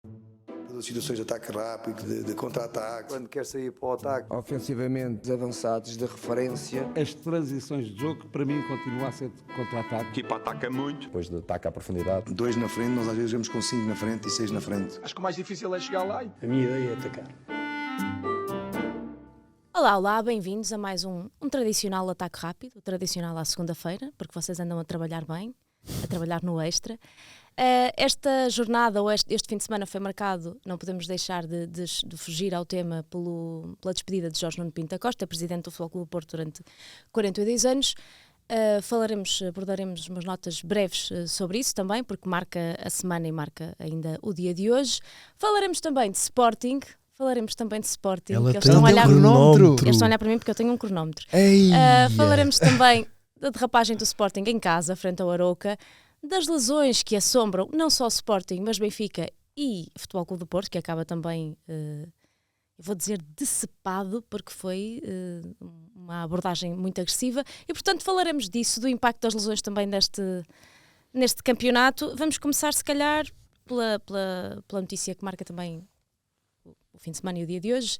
Todas as situações de ataque rápido, de contra-ataque. Quando quer sair para o ataque. Ofensivamente avançados, de referência. As transições de jogo, para mim, continua a ser de contra-ataque. A equipa ataca muito. Depois de ataque à profundidade. 2 na frente, nós às vezes vamos com 5 na frente e 6 na frente. Acho que o mais difícil é chegar lá. A minha ideia é atacar. Olá, bem-vindos a mais um tradicional ataque rápido, o tradicional à segunda-feira, porque vocês andam a trabalhar bem, a trabalhar no extra. Esta jornada, ou este fim de semana foi marcado, não podemos deixar de fugir ao tema pela despedida de Jorge Nuno Pinto da Costa, presidente do Futebol Clube do Porto durante 42 anos. Abordaremos umas notas breves sobre isso também, porque marca a semana e marca ainda o dia de hoje. Falaremos também de Sporting. Ela Eles tem estão um a cronómetro. Eles estão a olhar para mim porque eu tenho um cronómetro. Eia. Falaremos também da derrapagem do Sporting em casa, frente ao Arouca, das lesões que assombram não só o Sporting, mas Benfica e Futebol Clube do Porto, que acaba também, eu vou dizer, decepado, porque foi uma abordagem muito agressiva. E, portanto, falaremos disso, do impacto das lesões também neste campeonato. Vamos começar, se calhar, pela notícia que marca também o fim de semana e o dia de hoje.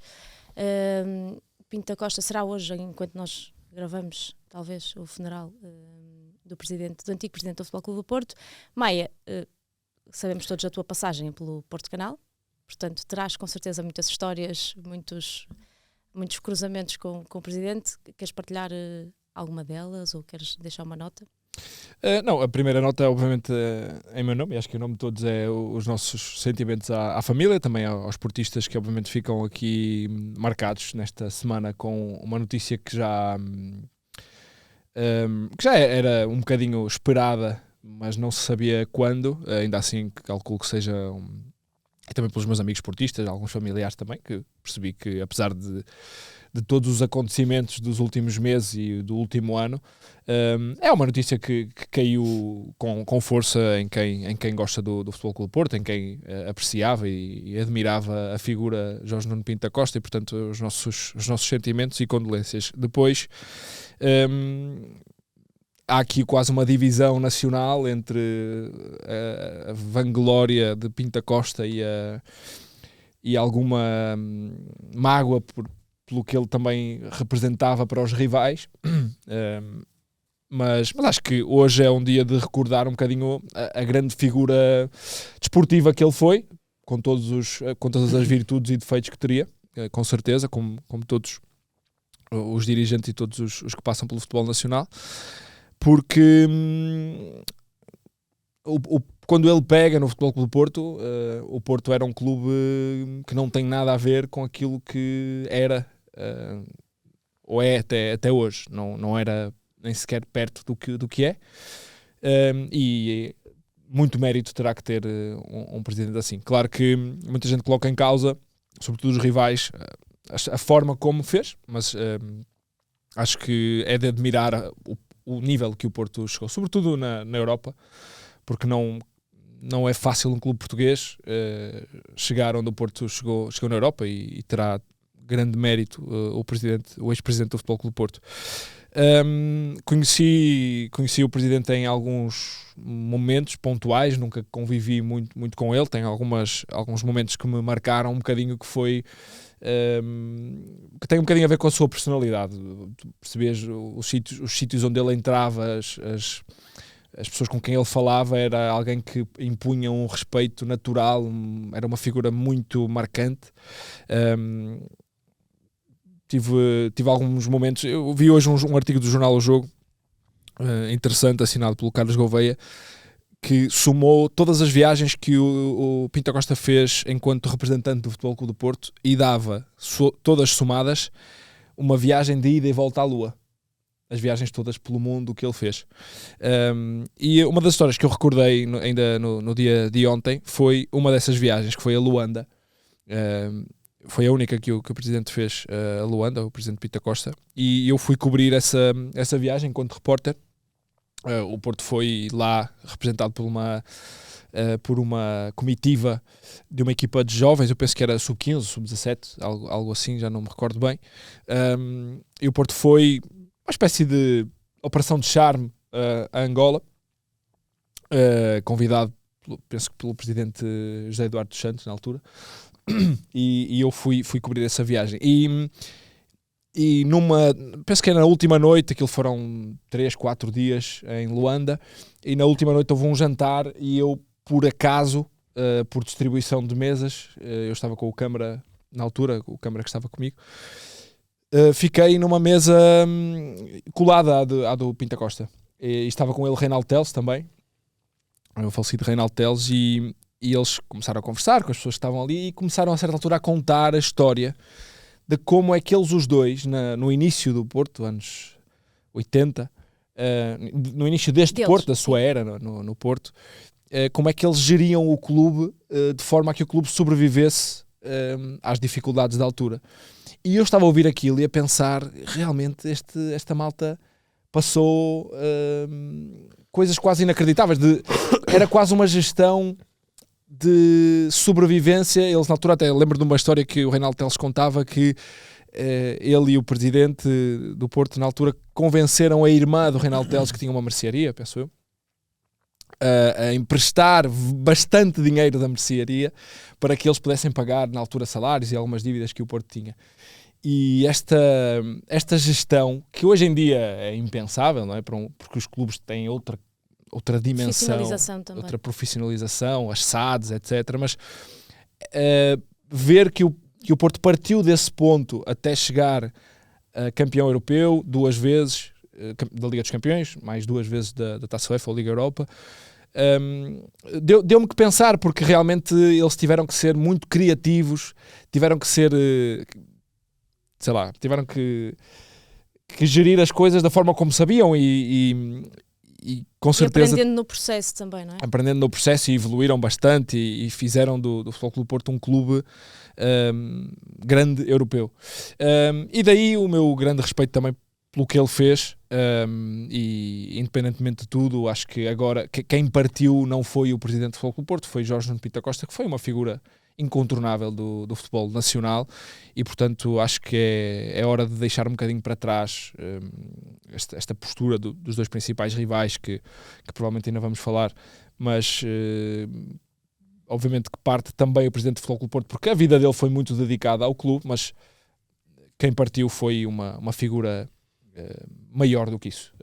Pinto da Costa será hoje, enquanto nós gravamos, talvez, o funeral do antigo presidente do Futebol Clube do Porto. Maia, sabemos todos a tua passagem pelo Porto Canal, portanto terás com certeza muitas histórias, muitos cruzamentos com o presidente. Queres partilhar alguma delas ou queres deixar uma nota? Não, a primeira nota é obviamente em meu nome, e acho que o nome de todos é os nossos sentimentos à família, também aos portistas que obviamente ficam aqui marcados nesta semana com uma notícia que já era um bocadinho esperada, mas não se sabia quando. Ainda assim calculo que seja e também pelos meus amigos portistas, alguns familiares também, que percebi que apesar de todos os acontecimentos dos últimos meses e do último ano, é uma notícia que caiu com força em quem gosta do Futebol Clube do Porto, em quem apreciava e admirava a figura Jorge Nuno Pinto da Costa, e portanto os nossos sentimentos e condolências. Depois há aqui quase uma divisão nacional entre a vanglória de Pinto da Costa e alguma mágoa pelo que ele também representava para os rivais, mas acho que hoje é um dia de recordar um bocadinho a grande figura desportiva que ele foi, com todas as virtudes e defeitos que teria, com certeza, como todos os dirigentes e todos os que passam pelo futebol nacional, porque quando ele pega no Futebol Clube do Porto, o Porto era um clube que não tem nada a ver com aquilo que era, ou é até hoje. Não era nem sequer perto do que é, e muito mérito terá que ter um presidente assim. Claro que muita gente coloca em causa, sobretudo os rivais, a forma como fez, mas acho que é de admirar o nível que o Porto chegou, sobretudo na Europa, porque não é fácil um clube português chegar onde o Porto chegou na Europa, e terá grande mérito o ex-presidente do Futebol Clube do Porto. Conheci o presidente em alguns momentos pontuais, nunca convivi muito com ele. Tem alguns momentos que me marcaram um bocadinho, que foi que tem um bocadinho a ver com a sua personalidade. Tu percebes os sítios onde ele entrava, as pessoas com quem ele falava, era alguém que impunha um respeito natural, era uma figura muito marcante. Tive alguns momentos. Eu vi hoje um artigo do jornal O Jogo, interessante, assinado pelo Carlos Gouveia, que somou todas as viagens que o Pinto da Costa fez enquanto representante do Futebol Clube do Porto, e dava, todas somadas, uma viagem de ida e volta à Lua. As viagens todas pelo mundo que ele fez. E uma das histórias que eu recordei ainda no dia de ontem foi uma dessas viagens, que foi a Luanda. Foi a única que o presidente fez, a Luanda, o presidente Pinto da Costa, e eu fui cobrir essa viagem enquanto repórter. O Porto foi lá representado por uma comitiva de uma equipa de jovens, eu penso que era sub-15, sub-17, algo assim, já não me recordo bem. E o Porto foi uma espécie de operação de charme a Angola, convidado penso que pelo presidente José Eduardo dos Santos, na altura, e eu fui cobrir essa viagem. E penso que na última noite, aquilo foram 3-4 dias em Luanda, e na última noite houve um jantar e eu, por acaso, por distribuição de mesas, eu estava com o câmara, na altura, o câmara que estava comigo, fiquei numa mesa colada à do Pinto da Costa. E estava com ele Reinaldo Teles também, o falecido Reinaldo Teles, e eles começaram a conversar com as pessoas que estavam ali e começaram a certa altura a contar a história de como é que eles os dois, no início do Porto, anos 80, no início deste Porto, da sua era no Porto, como é que eles geriam o clube de forma a que o clube sobrevivesse às dificuldades da altura. E eu estava a ouvir aquilo e a pensar, realmente esta malta passou coisas quase inacreditáveis. Era quase uma gestão de sobrevivência. Eles na altura, até lembro de uma história que o Reinaldo Teles contava, que ele e o presidente do Porto na altura convenceram a irmã do Reinaldo Teles, que tinha uma mercearia, penso eu, a emprestar bastante dinheiro da mercearia para que eles pudessem pagar na altura salários e algumas dívidas que o Porto tinha. E esta gestão, que hoje em dia é impensável, não é? Porque os clubes têm outra dimensão, outra profissionalização, as SADs, etc. Mas ver que o Porto partiu desse ponto até chegar a campeão europeu 2 vezes, da Liga dos Campeões, mais 2 vezes da Taça UEFA ou Liga Europa, deu-me que pensar, porque realmente eles tiveram que ser muito criativos, tiveram que ser, tiveram que gerir as coisas da forma como sabiam e com certeza... E aprendendo no processo também, não é? Aprendendo no processo, e evoluíram bastante e fizeram do Futebol Clube Porto um clube grande europeu. E daí o meu grande respeito também pelo que ele fez, e independentemente de tudo, acho que agora quem partiu não foi o presidente do Futebol Clube Porto, foi Jorge Nuno Pinto da Costa, que foi uma figura incontornável do futebol nacional, e portanto acho que é hora de deixar um bocadinho para trás esta postura dos dois principais rivais, que provavelmente ainda vamos falar, mas obviamente que parte também o presidente do Futebol Clube Porto, porque a vida dele foi muito dedicada ao clube, mas quem partiu foi uma figura maior do que isso,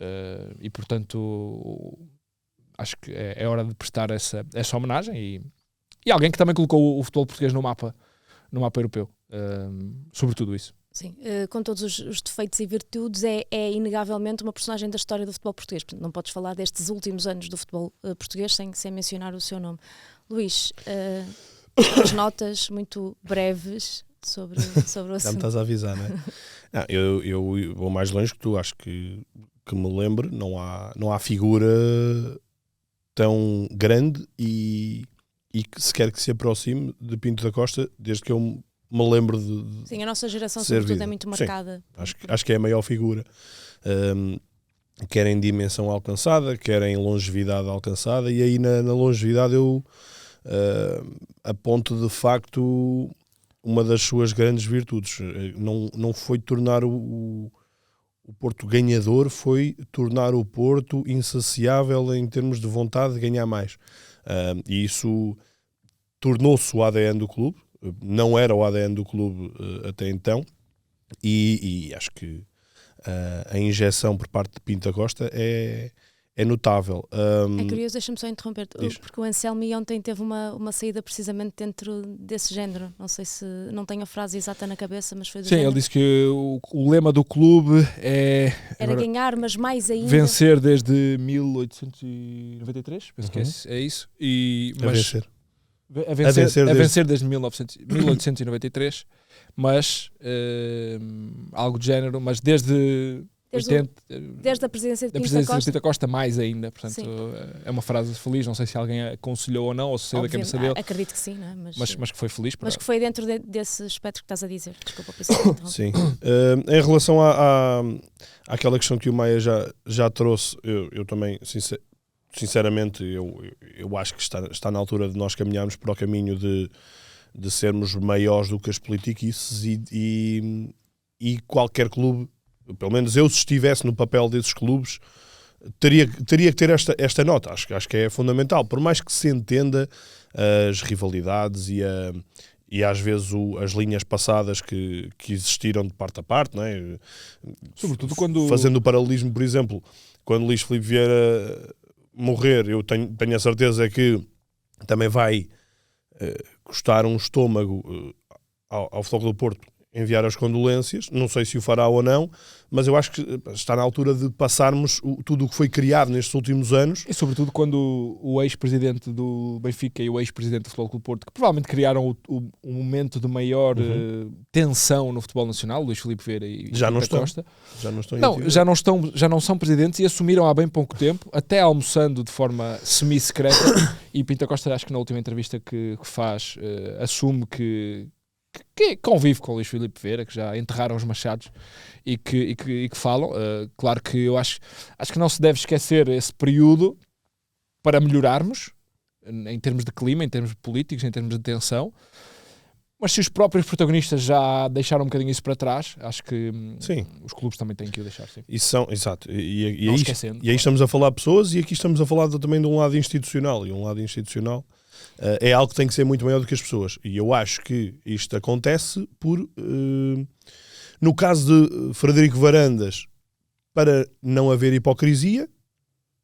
e portanto acho que é hora de prestar essa homenagem, e alguém que também colocou o futebol português no mapa europeu, sobretudo isso. Sim, com todos os defeitos e virtudes, é inegavelmente uma personagem da história do futebol português. Portanto, não podes falar destes últimos anos do futebol português sem mencionar o seu nome. Luís, as notas muito breves sobre o assunto. Já me estás a avisar, não é? Eu vou mais longe que tu. Acho que me lembro, não há figura tão grande e que sequer que se aproxime de Pinto da Costa, desde que eu me lembro de Sim, a nossa geração sobretudo vida. É muito marcada. Sim, acho que é a maior figura, quer em dimensão alcançada, quer em longevidade alcançada, e aí na longevidade eu aponto de facto uma das suas grandes virtudes. Não foi tornar o Porto ganhador, foi tornar o Porto insaciável em termos de vontade de ganhar mais. E isso tornou-se o ADN do clube, não era o ADN do clube até então, e acho que a injeção por parte de Pinto da Costa é notável. É curioso, deixa-me só interromper, porque o Anselmi ontem teve uma saída precisamente dentro desse género. Não sei se não tenho a frase exata na cabeça, mas foi do género. Ele disse que o lema do clube era ganhar, mas mais ainda vencer desde 1893, penso que é isso. A vencer desde 1893, mas algo de género, mas desde a presidência de Pinto da Costa mais ainda, portanto é uma frase feliz, não sei se alguém aconselhou ou não, ou se saiu da cabeça dele. Acredito que sim, não é? Mas que foi feliz. Mas que foi dentro desse espectro que estás a dizer. Desculpa por isso. Sim. Em relação àquela questão que o Maia já trouxe, eu também, sinceramente, eu acho que está na altura de nós caminharmos para o caminho de sermos maiores do que as politiquices e qualquer clube, pelo menos eu, se estivesse no papel desses clubes, teria que ter esta nota. Acho que é fundamental. Por mais que se entenda as rivalidades e às vezes as linhas passadas que existiram de parte a parte, não é? Sobretudo quando... Fazendo o paralelismo, por exemplo, quando Luís Filipe Vieira morrer, eu tenho a certeza que também vai custar um estômago ao Futebol do Porto enviar as condolências, não sei se o fará ou não, mas eu acho que está na altura de passarmos tudo o que foi criado nestes últimos anos. E sobretudo quando o ex-presidente do Benfica e o ex-presidente do Futebol Clube do Porto, que provavelmente criaram o momento de maior tensão no futebol nacional, Luís Filipe Vieira e Já não Pinto estão. Costa, Já não são presidentes e assumiram há bem pouco tempo, até almoçando de forma semi-secreta, e Pinto Costa, acho que na última entrevista que faz, assume que convive com o Luís Filipe Vieira, que já enterraram os machados e que falam. Claro que eu acho que não se deve esquecer esse período para melhorarmos em termos de clima, em termos políticos, em termos de tensão, mas se os próprios protagonistas já deixaram um bocadinho isso para trás, acho que sim, os clubes também têm que o deixar. Sim. Exato. E Não aí, esquecendo, e aí estamos a falar de pessoas, e aqui estamos a falar também de um lado institucional, e um lado institucional é algo que tem que ser muito maior do que as pessoas. E eu acho que isto acontece no caso de Frederico Varandas, para não haver hipocrisia,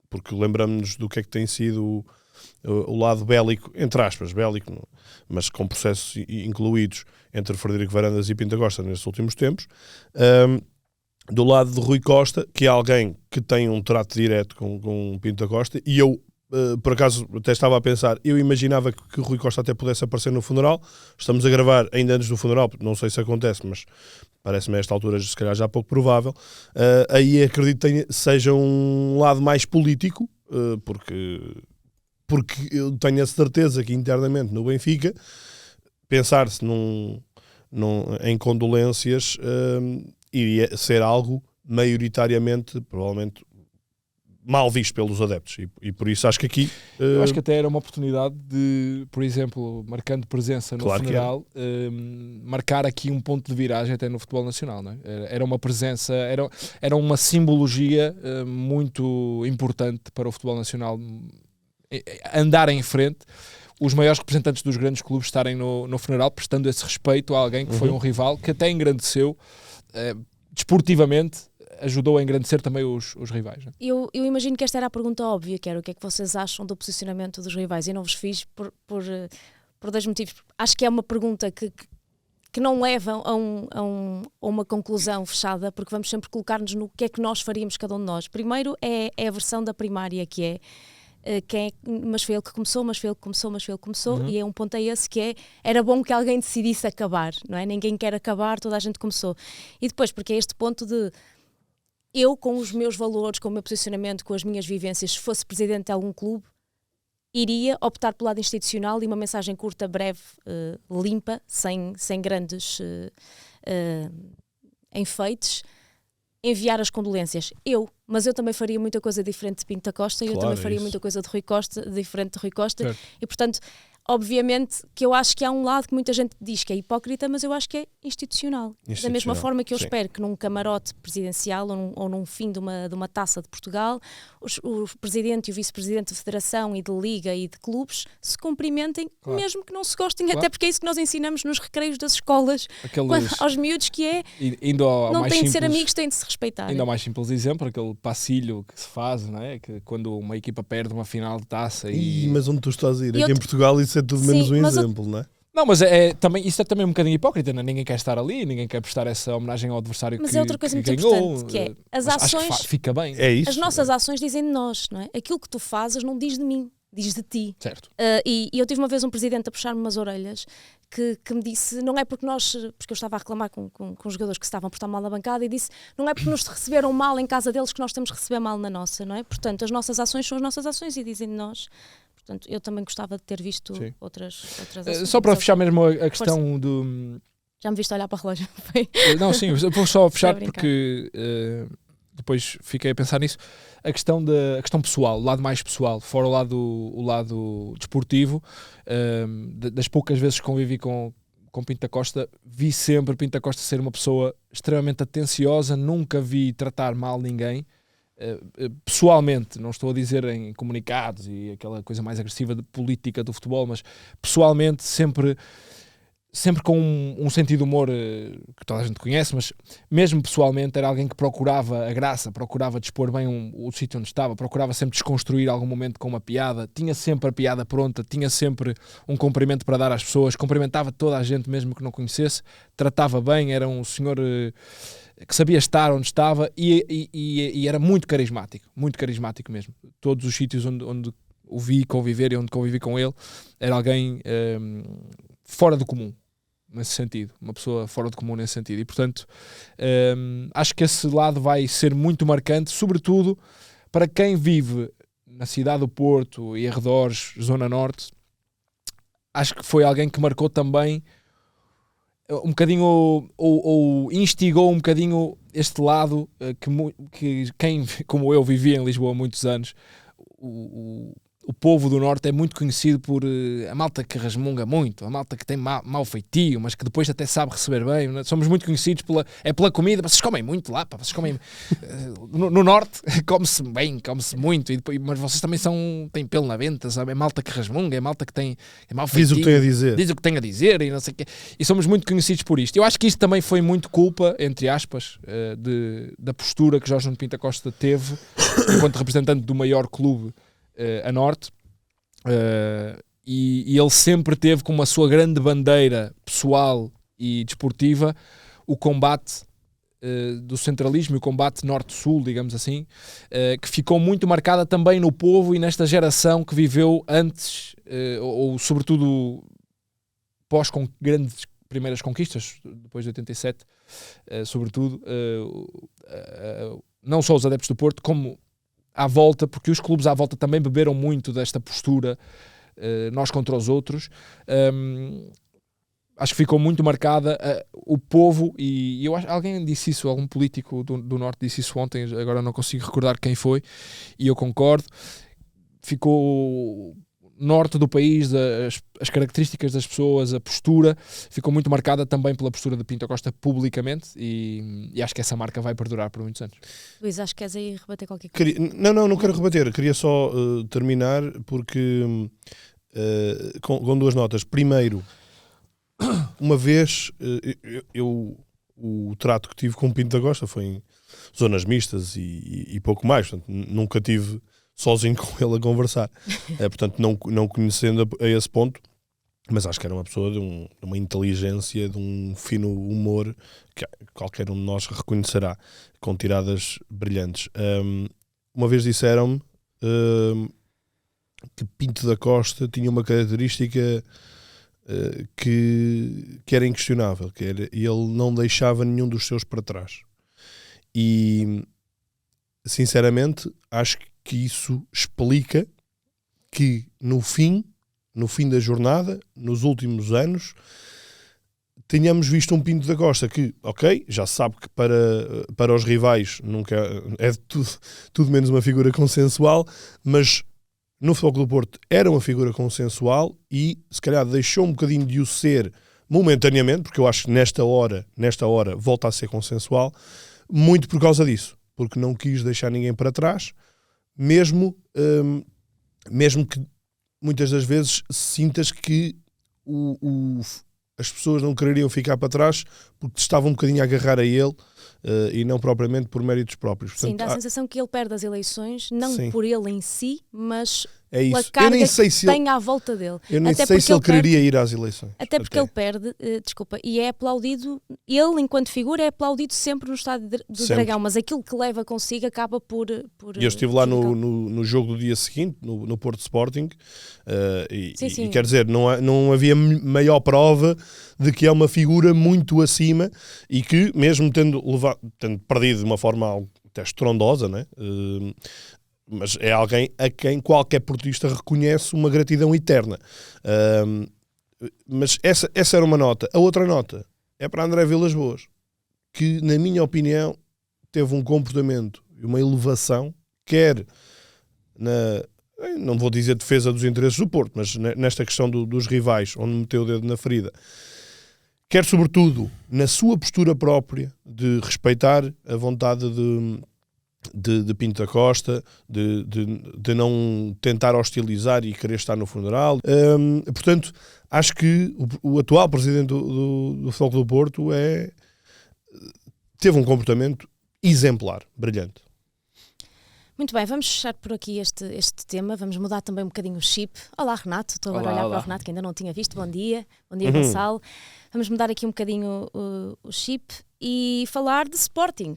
porque lembramos-nos do que é que tem sido o lado bélico, entre aspas, bélico, mas com processos incluídos entre Frederico Varandas e Pinto Costa nestes últimos tempos. Do lado de Rui Costa, que é alguém que tem um trato direto com Pinto Costa, e eu, por acaso, até estava a pensar, eu imaginava que o Rui Costa até pudesse aparecer no funeral. Estamos a gravar ainda antes do funeral, não sei se acontece, mas parece-me a esta altura se calhar já pouco provável. Aí acredito que seja um lado mais político, porque eu tenho a certeza que internamente no Benfica, pensar-se em condolências iria ser algo maioritariamente, provavelmente, mal visto pelos adeptos, e por isso acho que aqui... Eu acho que até era uma oportunidade de, por exemplo, marcando presença no funeral, marcar aqui um ponto de viragem até no futebol nacional, não é? Era uma presença, era uma simbologia muito importante para o futebol nacional andar em frente, os maiores representantes dos grandes clubes estarem no funeral, prestando esse respeito a alguém que foi um rival, que até engrandeceu desportivamente, ajudou a engrandecer também os rivais. Né? Eu imagino que esta era a pergunta óbvia, que era o que é que vocês acham do posicionamento dos rivais. Eu não vos fiz por dois motivos. Acho que é uma pergunta que não leva a uma conclusão fechada, porque vamos sempre colocar-nos no que é que nós faríamos cada um de nós. Primeiro é a versão da primária, que é mas foi ele que começou, e é um ponto esse que era bom que alguém decidisse acabar, não é? Ninguém quer acabar, toda a gente começou. E depois, porque é este ponto de eu, com os meus valores, com o meu posicionamento, com as minhas vivências, se fosse presidente de algum clube, iria optar pelo lado institucional e uma mensagem curta, breve, limpa, sem grandes enfeites, enviar as condolências. Mas eu também faria muita coisa diferente de Pinto Costa, e eu também faria muita coisa de Rui Costa, diferente de Rui Costa, certo. E portanto, obviamente que eu acho que há um lado que muita gente diz que é hipócrita, mas eu acho que é institucional. Da mesma forma que eu espero que num camarote presidencial ou num fim de uma taça de Portugal, o presidente e o vice-presidente de federação e de liga e de clubes se cumprimentem, mesmo que não se gostem, até porque é isso que nós ensinamos nos recreios das escolas aos miúdos, que é não têm de ser amigos, têm de se respeitar. Ainda ao mais simples exemplo, aquele passilho que se faz, não é? Que quando uma equipa perde uma final de taça mas onde tu estás a ir? Aqui em Portugal isso é tudo menos um exemplo, não é? Não, mas isso é também um bocadinho hipócrita, não é? Ninguém quer estar ali, ninguém quer prestar essa homenagem ao adversário que ganhou. Mas é outra coisa muito importante, que é as ações... Acho que fica bem. É isso, as nossas ações dizem de nós, não é? Aquilo que tu fazes não diz de mim, diz de ti. Certo. E eu tive uma vez um presidente a puxar-me umas orelhas que me disse, não é porque eu estava a reclamar com os jogadores que se estavam a portar mal na bancada, e disse, não é porque nos receberam mal em casa deles que nós temos que receber mal na nossa, não é? Portanto, as nossas ações são as nossas ações e dizem de nós. Portanto, eu também gostava de ter visto outras ações. Só para fechar mesmo a questão do... Já me viste olhar para o relógio? Não, sim, vou só fechar porque depois fiquei a pensar nisso. A questão pessoal, o lado mais pessoal, fora o lado desportivo, das poucas vezes que convivi com Pinto Costa, vi sempre Pinto Costa ser uma pessoa extremamente atenciosa, nunca vi tratar mal ninguém. pessoalmente, não estou a dizer em comunicados e aquela coisa mais agressiva de política do futebol, mas pessoalmente sempre com um sentido de humor que toda a gente conhece, mas mesmo pessoalmente era alguém que procurava a graça, procurava dispor bem o sítio onde estava, procurava sempre desconstruir algum momento com uma piada, tinha sempre a piada pronta, tinha sempre um cumprimento para dar às pessoas, cumprimentava toda a gente mesmo que não conhecesse, tratava bem, era um senhor que sabia estar onde estava e era muito carismático mesmo. Todos os sítios onde o vi conviver e onde convivi com ele, era alguém fora do comum. Nesse sentido, uma pessoa fora do comum nesse sentido, e portanto acho que esse lado vai ser muito marcante, sobretudo para quem vive na cidade do Porto e arredores, Zona Norte. Acho que foi alguém que marcou também um bocadinho ou instigou um bocadinho este lado que quem, como eu, vivia em Lisboa há muitos anos. O povo do Norte é muito conhecido por a malta que resmunga muito, a malta que tem mau feitio, mas que depois até sabe receber bem. Né? Somos muito conhecidos pela comida. Vocês comem muito lá, pá, vocês comem... no Norte come-se bem, come-se muito, mas vocês também têm pelo na venta, sabe? É malta que resmunga, é malta que tem mau feitio. Diz o que tem a dizer. Diz o que tem a dizer e não sei o quê. E somos muito conhecidos por isto. Eu acho que isto também foi muito culpa, entre aspas, da postura que Jorge Nuno Pinto da Costa teve enquanto representante do maior clube a Norte, e ele sempre teve como a sua grande bandeira pessoal e desportiva o combate do centralismo e o combate norte-sul, digamos assim, que ficou muito marcada também no povo e nesta geração que viveu antes, ou sobretudo pós com grandes primeiras conquistas, depois de 87, sobretudo, não só os adeptos do Porto, como à volta, porque os clubes à volta também beberam muito desta postura, nós contra os outros. Acho que ficou muito marcada o povo, e eu acho alguém disse isso, algum político do Norte disse isso ontem, agora não consigo recordar quem foi, e eu concordo. Ficou norte do país, as características das pessoas, a postura, ficou muito marcada também pela postura de Pinto da Costa publicamente, e acho que essa marca vai perdurar por muitos anos. Luís, acho que queres aí rebater qualquer coisa. Não quero rebater, queria só terminar porque com duas notas. Primeiro, uma vez o trato que tive com o Pinto da Costa foi em zonas mistas e pouco mais, portanto, nunca tive sozinho com ele a conversar, portanto não conhecendo a esse ponto, mas acho que era uma pessoa de uma inteligência, de um fino humor que qualquer um de nós reconhecerá, com tiradas brilhantes. Uma vez disseram-me que Pinto da Costa tinha uma característica que era inquestionável, que era ele não deixava nenhum dos seus para trás, e sinceramente acho que isso explica que no fim da jornada, nos últimos anos, tenhamos visto um Pinto da Costa que, ok, já se sabe que para os rivais nunca é de tudo menos uma figura consensual, mas no Futebol Clube do Porto era uma figura consensual e se calhar deixou um bocadinho de o ser momentaneamente, porque eu acho que nesta hora volta a ser consensual, muito por causa disso, porque não quis deixar ninguém para trás, mesmo que muitas das vezes sintas que as pessoas não quereriam ficar para trás porque estavam um bocadinho a agarrar a ele e não propriamente por méritos próprios. Portanto, sim, dá a sensação que ele perde as eleições, não sim, por ele em si, mas é isso. pela carga que tem ele, à volta dele. Eu nem sei se ele quereria ir às eleições. Até porque ele perde, e é aplaudido, ele enquanto figura é aplaudido sempre no estádio do Dragão, mas aquilo que leva consigo acaba por e eu estive lá no jogo do dia seguinte, no Porto Sporting, e quer dizer, não havia maior prova de que é uma figura muito acima e que, mesmo tendo perdido de uma forma até estrondosa, né? Mas é alguém a quem qualquer portista reconhece uma gratidão eterna. Mas essa era uma nota. A outra nota é para André Vilas-Boas, que, na minha opinião, teve um comportamento e uma elevação, quer não vou dizer defesa dos interesses do Porto, mas nesta questão dos rivais, onde meteu o dedo na ferida, quer sobretudo na sua postura própria de respeitar a vontade de Pinto da Costa, de não tentar hostilizar e querer estar no funeral. Portanto, acho que o atual presidente do Futebol Clube do Porto teve um comportamento exemplar, brilhante. Muito bem, vamos fechar por aqui este tema, vamos mudar também um bocadinho o chip. Olá Renato, estou agora a olhar para o Renato que ainda não tinha visto, bom dia Gonçalo. Vamos mudar aqui um bocadinho o chip e falar de Sporting.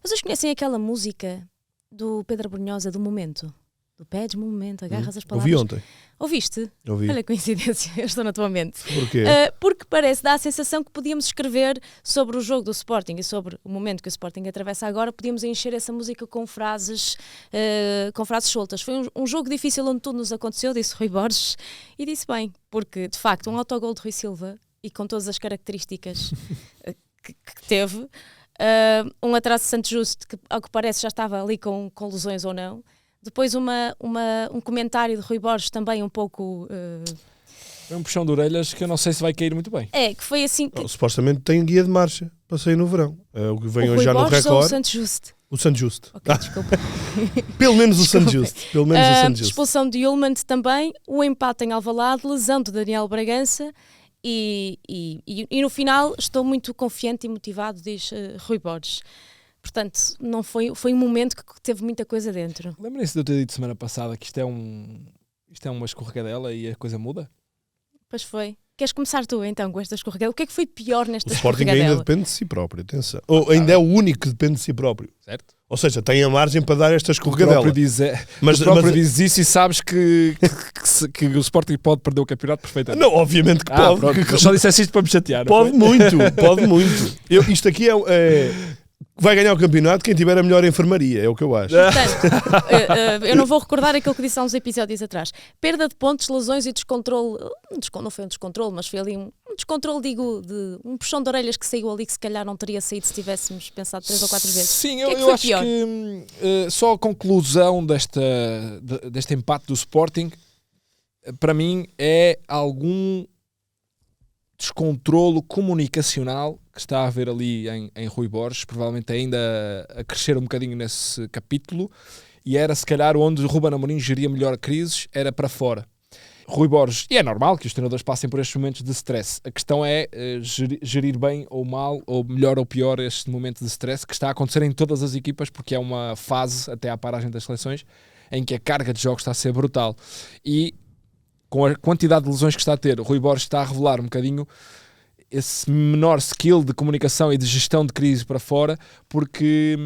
Vocês conhecem aquela música do Pedro Brunhosa do Momento? Do Pedes Momento, agarras as palavras. Ouvi ontem. Ouviste? Ouvi. Olha a coincidência, eu estou na tua mente. Porquê? Porque dá a sensação que podíamos escrever sobre o jogo do Sporting e sobre o momento que o Sporting atravessa agora, podíamos encher essa música com frases soltas. Foi um jogo difícil onde tudo nos aconteceu, disse Rui Borges, e disse bem, porque de facto um autogol de Rui Silva, e com todas as características que teve, um atraso de Santo Justo, que ao que parece já estava ali com lesões ou não. Depois um comentário de Rui Borges também um pouco... É um puxão de orelhas que eu não sei se vai cair muito bem. Que foi assim... Que... Supostamente tem guia de marcha para sair no verão. É o que vem hoje já no Borges Record. ou o Santo Justo? O Santo Justo. Ok, desculpa. Pelo menos o Santo Justo. Pelo menos o Santo Justo. Expulsão de Ullmann também, o empate em Alvalade, lesão de Daniel Bragança e no final estou muito confiante e motivado, diz Rui Borges. Portanto, não foi um momento que teve muita coisa dentro. Lembrem-se de eu ter dito semana passada que isto é uma escorregadela e a coisa muda? Pois foi. Queres começar tu então com esta escorregadela? O que é que foi pior nesta O Sporting escorregadela? ainda depende de si próprio, atenção. Ou ainda é o único que depende de si próprio. Certo. Ou seja, tem a margem para dar esta O escorregadela. próprio diz isso e sabes que o Sporting pode perder o campeonato perfeitamente. Não, obviamente que pode. Pronto, só disseste isto para me chatear. Pode muito. Isto aqui vai ganhar o campeonato quem tiver a melhor enfermaria, é o que eu acho. Portanto, eu não vou recordar aquilo que disse há uns episódios atrás. Perda de pontos, lesões e descontrole. Não foi um descontrole, mas foi ali um descontrole, digo, de um puxão de orelhas que saiu ali que se calhar não teria saído se tivéssemos pensado 3 ou 4 vezes. Sim, que eu acho pior? que só a conclusão deste empate do Sporting, para mim, é algum descontrolo comunicacional que está a haver ali em Rui Borges, provavelmente ainda a crescer um bocadinho nesse capítulo, e era se calhar onde o Ruben Amorim geria melhor crises, era para fora. Rui Borges, e é normal que os treinadores passem por estes momentos de stress, a questão é gerir bem ou mal, ou melhor ou pior, este momento de stress que está a acontecer em todas as equipas, porque é uma fase, até à paragem das seleções, em que a carga de jogos está a ser brutal. E com a quantidade de lesões que está a ter, o Rui Borges está a revelar um bocadinho esse menor skill de comunicação e de gestão de crise para fora, porque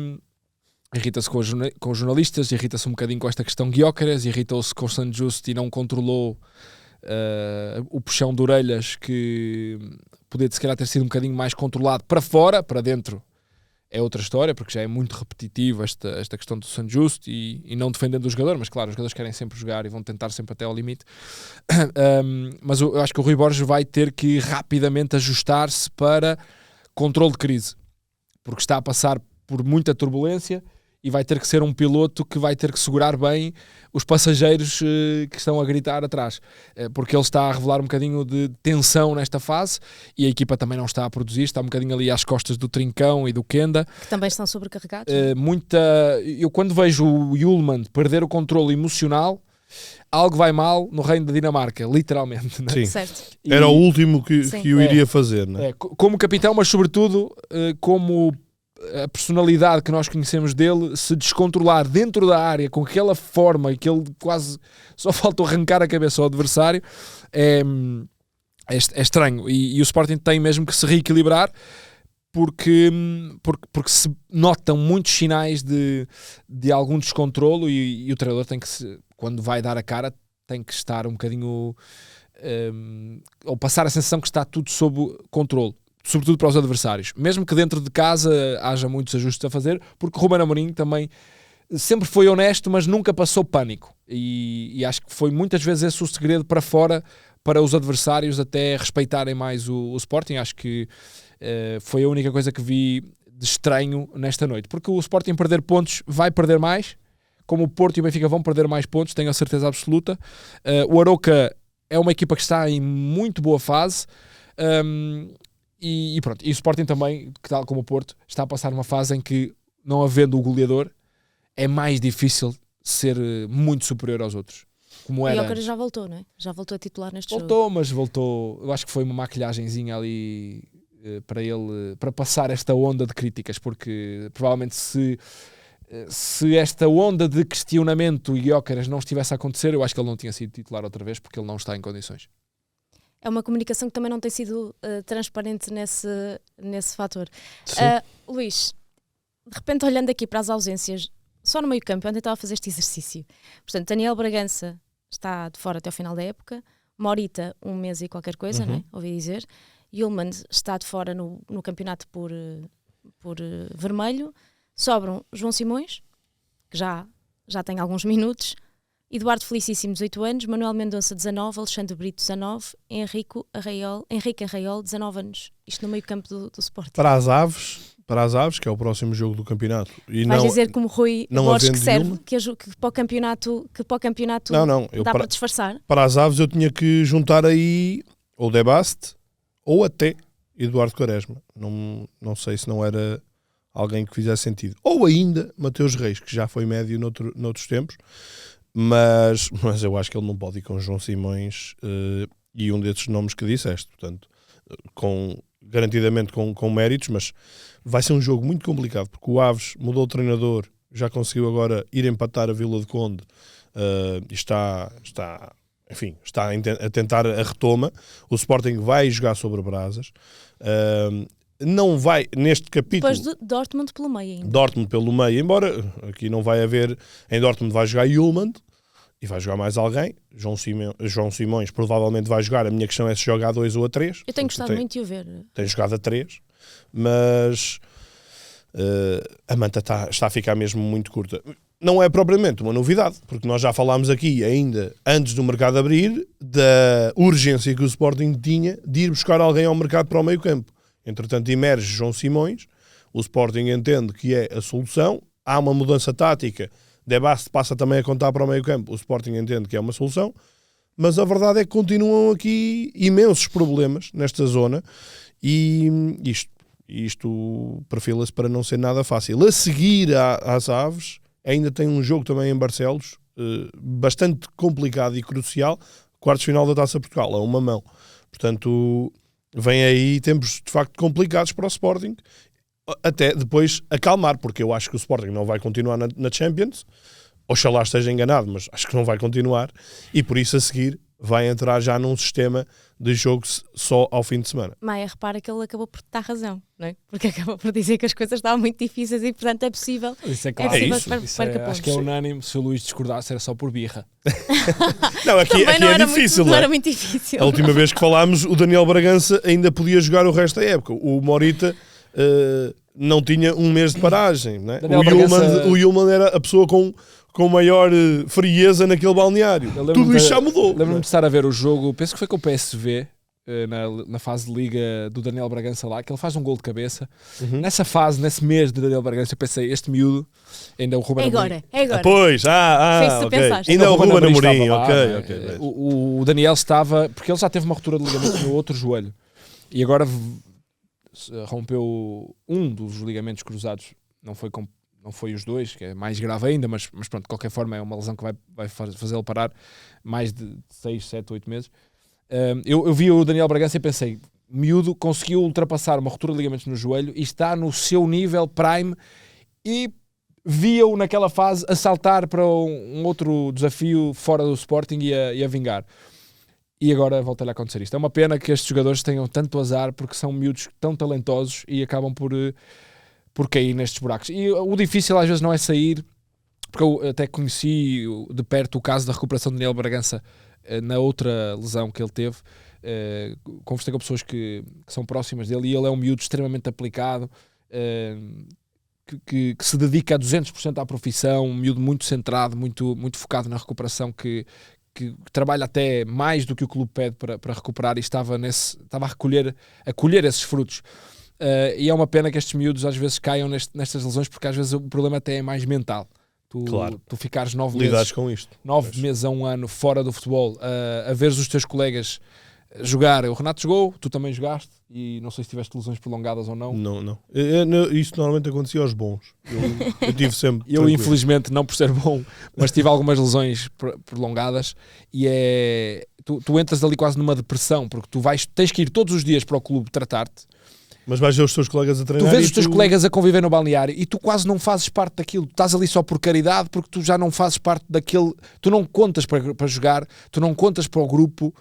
irrita-se com os jornalistas, irrita-se um bocadinho com esta questão Gyökeres, irritou-se com o Santo Justo e não controlou o puxão de orelhas que podia se calhar ter sido um bocadinho mais controlado para fora, para dentro é outra história, porque já é muito repetitivo esta questão do Santo Justo e não defendendo o jogador, mas claro, os jogadores querem sempre jogar e vão tentar sempre até ao limite. Mas eu acho que o Rui Borges vai ter que rapidamente ajustar-se para controle de crise, porque está a passar por muita turbulência e vai ter que ser um piloto que vai ter que segurar bem os passageiros que estão a gritar atrás, porque ele está a revelar um bocadinho de tensão nesta fase e a equipa também não está a produzir, está um bocadinho ali às costas do Trincão e do Kenda. Que também estão sobrecarregados. Eu quando vejo o Ullmann perder o controle emocional, algo vai mal no reino da Dinamarca, literalmente. Né? Sim. Certo. Era o último que o iria fazer. Né? Como capitão, mas sobretudo como a personalidade que nós conhecemos dele, se descontrolar dentro da área com aquela forma que ele quase só faltou arrancar a cabeça ao adversário, é estranho. E o Sporting tem mesmo que se reequilibrar, porque se notam muitos sinais de algum descontrolo e o treinador tem que, quando vai dar a cara, tem que estar um bocadinho ou passar a sensação que está tudo sob controle, sobretudo para os adversários, mesmo que dentro de casa haja muitos ajustes a fazer, porque o Ruben Amorim também sempre foi honesto, mas nunca passou pânico, e acho que foi muitas vezes esse o segredo para fora, para os adversários até respeitarem mais o Sporting. Acho que foi a única coisa que vi de estranho nesta noite, porque o Sporting perder pontos vai perder mais, como o Porto e o Benfica vão perder mais pontos, tenho a certeza absoluta. O Arouca é uma equipa que está em muito boa fase, e pronto, e o Sporting também, que tal como o Porto, está a passar uma fase em que, não havendo o goleador, é mais difícil ser muito superior aos outros. Como E era o Gyökeres antes. já voltou, não é? Já voltou a titular neste jogo. Voltou, mas voltou. Eu acho que foi uma maquilhagenzinha ali para ele, para passar esta onda de críticas, porque provavelmente se esta onda de questionamento e Gyökeres não estivesse a acontecer, eu acho que ele não tinha sido titular outra vez, porque ele não está em condições. É uma comunicação que também não tem sido transparente nesse fator. Luís, de repente olhando aqui para as ausências, só no meio campo, eu ontem estava a fazer este exercício. Portanto, Daniel Bragança está de fora até ao final da época, Morita 1 mês e qualquer coisa, não é? Ouvi dizer. Yulman está de fora no campeonato por vermelho. Sobram João Simões, que já tem alguns minutos, Eduardo Felicíssimo, 18 anos, Manuel Mendonça, 19, Alexandre Brito, 19, Henrique Arraiol, 19 anos. Isto no meio campo do Sporting. Para as aves, que é o próximo jogo do campeonato. E Vais não, dizer como Rui não Borges que havendo serve, nenhuma? que para o campeonato Não, eu dá para disfarçar. para as aves eu tinha que juntar aí ou Debaste ou até Eduardo Quaresma. Não sei se não era alguém que fizesse sentido. Ou ainda Mateus Reis, que já foi médio noutros tempos, mas eu acho que ele não pode ir com João Simões e um desses nomes que disseste. Portanto, garantidamente com méritos, mas vai ser um jogo muito complicado, porque o Aves mudou o treinador, já conseguiu agora ir empatar a Vila de Conde e está a tentar a retoma. O Sporting vai jogar sobre brasas. Não vai, neste capítulo... Depois do Dortmund pelo meio ainda. Dortmund pelo meio, embora aqui não vai haver... Em Dortmund vai jogar Yulman e vai jogar mais alguém. João Simões provavelmente vai jogar. A minha questão é se joga a 2 ou a 3. Eu tenho gostado muito de o ver. Tem jogado a 3, mas a manta está a ficar mesmo muito curta. Não é propriamente uma novidade, porque nós já falámos aqui ainda antes do mercado abrir da urgência que o Sporting tinha de ir buscar alguém ao mercado para o meio campo. Entretanto, emerge João Simões, o Sporting entende que é a solução, há uma mudança tática, Debaste passa também a contar para o meio campo, o Sporting entende que é uma solução, mas a verdade é que continuam aqui imensos problemas nesta zona e isto perfila-se para não ser nada fácil. A seguir às aves, ainda tem um jogo também em Barcelos, bastante complicado e crucial, quartos de final da Taça Portugal, a uma mão. Portanto, vem aí tempos de facto complicados para o Sporting, até depois acalmar, porque eu acho que o Sporting não vai continuar na Champions, oxalá esteja enganado, mas acho que não vai continuar, e por isso a seguir vai entrar já num sistema de jogo só ao fim de semana. Maia, repara que ele acabou por te dar razão, não é? Porque acabou por dizer que as coisas estavam muito difíceis e, portanto, é possível. Isso é claro. possível isso. Acho que é unânime. Se o Luís discordasse, era só por birra. Não, aqui é difícil. Não era muito difícil. A última vez que falámos, o Daniel Bragança ainda podia jogar o resto da época. O Morita não tinha um mês de paragem. Né? O Yulman era a pessoa com maior frieza naquele balneário. Tudo isto já mudou. Lembro-me de estar a ver o jogo, penso que foi com o PSV, na fase de liga do Daniel Bragança lá, que ele faz um gol de cabeça. Nessa fase, nesse mês de Daniel Bragança, eu pensei, este miúdo, ainda o Ruben Amorim. É agora. Pois, Foi isso que ainda é o Ruben Amorim, lá, ok. O Daniel estava, porque ele já teve uma ruptura de ligamento no outro joelho, e agora rompeu um dos ligamentos cruzados, não foi os dois, que é mais grave ainda, mas pronto, de qualquer forma é uma lesão que vai fazê-lo parar mais de 6, 7, 8 meses. Eu vi o Daniel Bragança e pensei, miúdo conseguiu ultrapassar uma ruptura de ligamentos no joelho e está no seu nível prime, e via-o naquela fase a saltar para um outro desafio fora do Sporting e a vingar. E agora volta-lhe a acontecer isto. É uma pena que estes jogadores tenham tanto azar, porque são miúdos tão talentosos e acabam por cair nestes buracos. E o difícil às vezes não é sair, porque eu até conheci de perto o caso da recuperação de Daniel Bragança na outra lesão que ele teve. Conversei com pessoas que são próximas dele, e ele é um miúdo extremamente aplicado, que se dedica a 200% à profissão, um miúdo muito centrado, muito, muito focado na recuperação, que trabalha até mais do que o clube pede para recuperar, e estava a colher esses frutos. E é uma pena que estes miúdos às vezes caiam nestas lesões, porque às vezes o problema até é mais mental. Tu ficares 9 meses, com isto. 9 meses a um ano fora do futebol, a veres os teus colegas jogar, o Renato jogou, tu também jogaste, e não sei se tiveste lesões prolongadas ou não. Não. Isso normalmente acontecia aos bons. Eu tive sempre. Eu, tranquilo. infelizmente, não por ser bom, mas tive algumas lesões prolongadas, e tu entras ali quase numa depressão, porque tens que ir todos os dias para o clube tratar-te. Mas vais ver os teus colegas a Tu treinar. vês os teus colegas a conviver no balneário e tu quase não fazes parte daquilo. Tu estás ali só por caridade, porque tu já não fazes parte daquele. Tu não contas para jogar, tu não contas para o grupo.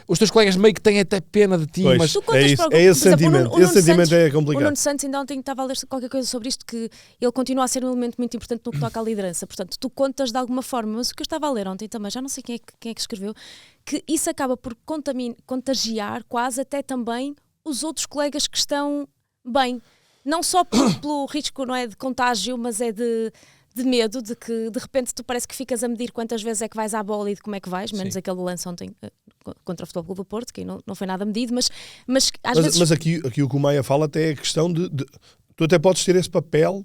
Os teus colegas meio que têm até pena de ti, Pois, mas Tu contas isso, para o é grupo. esse Por exemplo, sentimento. o Nuno Esse sentimento Santos- é O complicado. Nuno Santos ainda ontem estava a ler qualquer coisa sobre isto, que ele continua a ser um elemento muito importante no que toca à liderança. Portanto, tu contas de alguma forma, mas o que eu estava a ler ontem também, já não sei quem é que escreveu, que isso acaba por contagiar quase até também os outros colegas que estão bem. Não só pelo risco, não é, de contágio, mas é de medo, de que de repente tu parece que ficas a medir quantas vezes é que vais à bola e de como é que vais, menos Sim. aquele lance ontem contra o Futebol Clube do Porto, que não foi nada medido, mas às vezes... Mas aqui o que o Maia fala até é a questão de tu até podes ter esse papel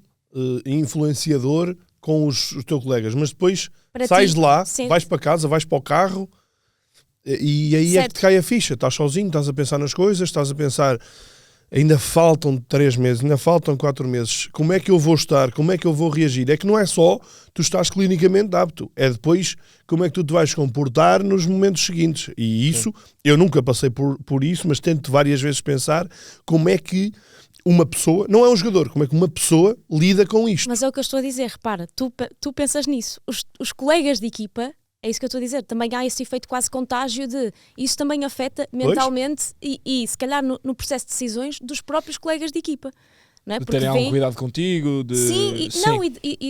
influenciador com os teus colegas, mas depois Para sais ti, de lá, sim. vais para casa, vais para o carro e aí é que Certo. te cai a ficha. Estás sozinho, estás a pensar nas coisas, estás a pensar ainda faltam 3 meses, ainda faltam 4 meses, como é que eu vou estar, como é que eu vou reagir? É que não é só tu estás clinicamente apto, é depois como é que tu te vais comportar nos momentos seguintes. E isso, eu nunca passei por isso, mas tento várias vezes pensar como é que uma pessoa, não é um jogador, como é que uma pessoa lida com isto. Mas é o que eu estou a dizer, repara, tu pensas nisso. Os colegas de equipa, é isso que eu estou a dizer, também há esse efeito quase contágio de isso também afeta mentalmente e se calhar no processo de decisões dos próprios colegas de equipa. Não é? de Porque terem algum vêem- cuidado contigo. Sim,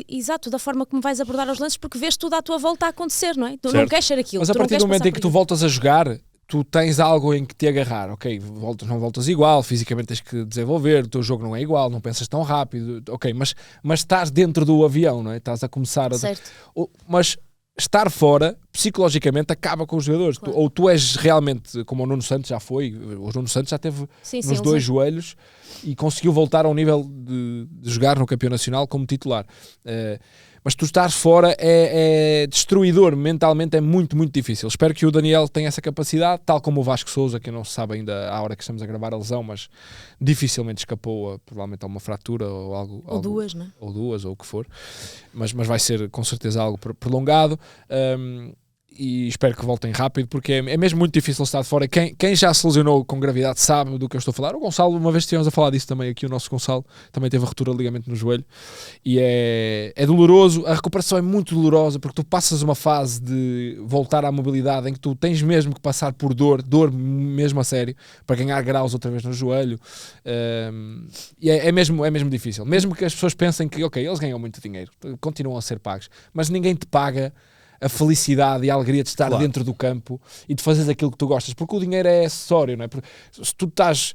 exato, da forma como vais abordar os lances, porque vês tudo à tua volta a acontecer, não é? Tu não Certo. queres ser aquilo. Mas a tu não partir queres do momento passar em que por tu voltas a jogar, tu tens algo em que te agarrar, ok, não voltas igual, fisicamente tens que desenvolver, o teu jogo não é igual, não pensas tão rápido, ok, mas estás dentro do avião, não é? Estás a começar a... Certo. Mas estar fora, psicologicamente, acaba com os jogadores. Claro. Ou tu és realmente, como o Nuno Santos já foi, o Nuno Santos já teve Sim, nos dois joelhos e conseguiu voltar ao nível de jogar no campeão nacional como titular. Mas tu estás fora é destruidor, mentalmente é muito, muito difícil. Espero que o Daniel tenha essa capacidade, tal como o Vasco Sousa, que não se sabe ainda à hora que estamos a gravar a lesão, mas dificilmente escapou provavelmente a uma fratura ou algo. Ou duas, não é? Ou duas, ou o que for. Mas vai ser com certeza algo prolongado. E espero que voltem rápido, porque é mesmo muito difícil estar de fora. Quem já se lesionou com gravidade sabe do que eu estou a falar. O Gonçalo, uma vez estivemos a falar disso também aqui, o nosso Gonçalo também teve a ruptura de ligamento no joelho e é doloroso. A recuperação é muito dolorosa, porque tu passas uma fase de voltar à mobilidade em que tu tens mesmo que passar por dor mesmo a sério, para ganhar graus outra vez no joelho. E é mesmo difícil. Mesmo que as pessoas pensem que, ok, eles ganham muito dinheiro, continuam a ser pagos, mas ninguém te paga a felicidade e a alegria de estar dentro do campo e de fazeres aquilo que tu gostas, porque o dinheiro é acessório, não é? Porque se tu estás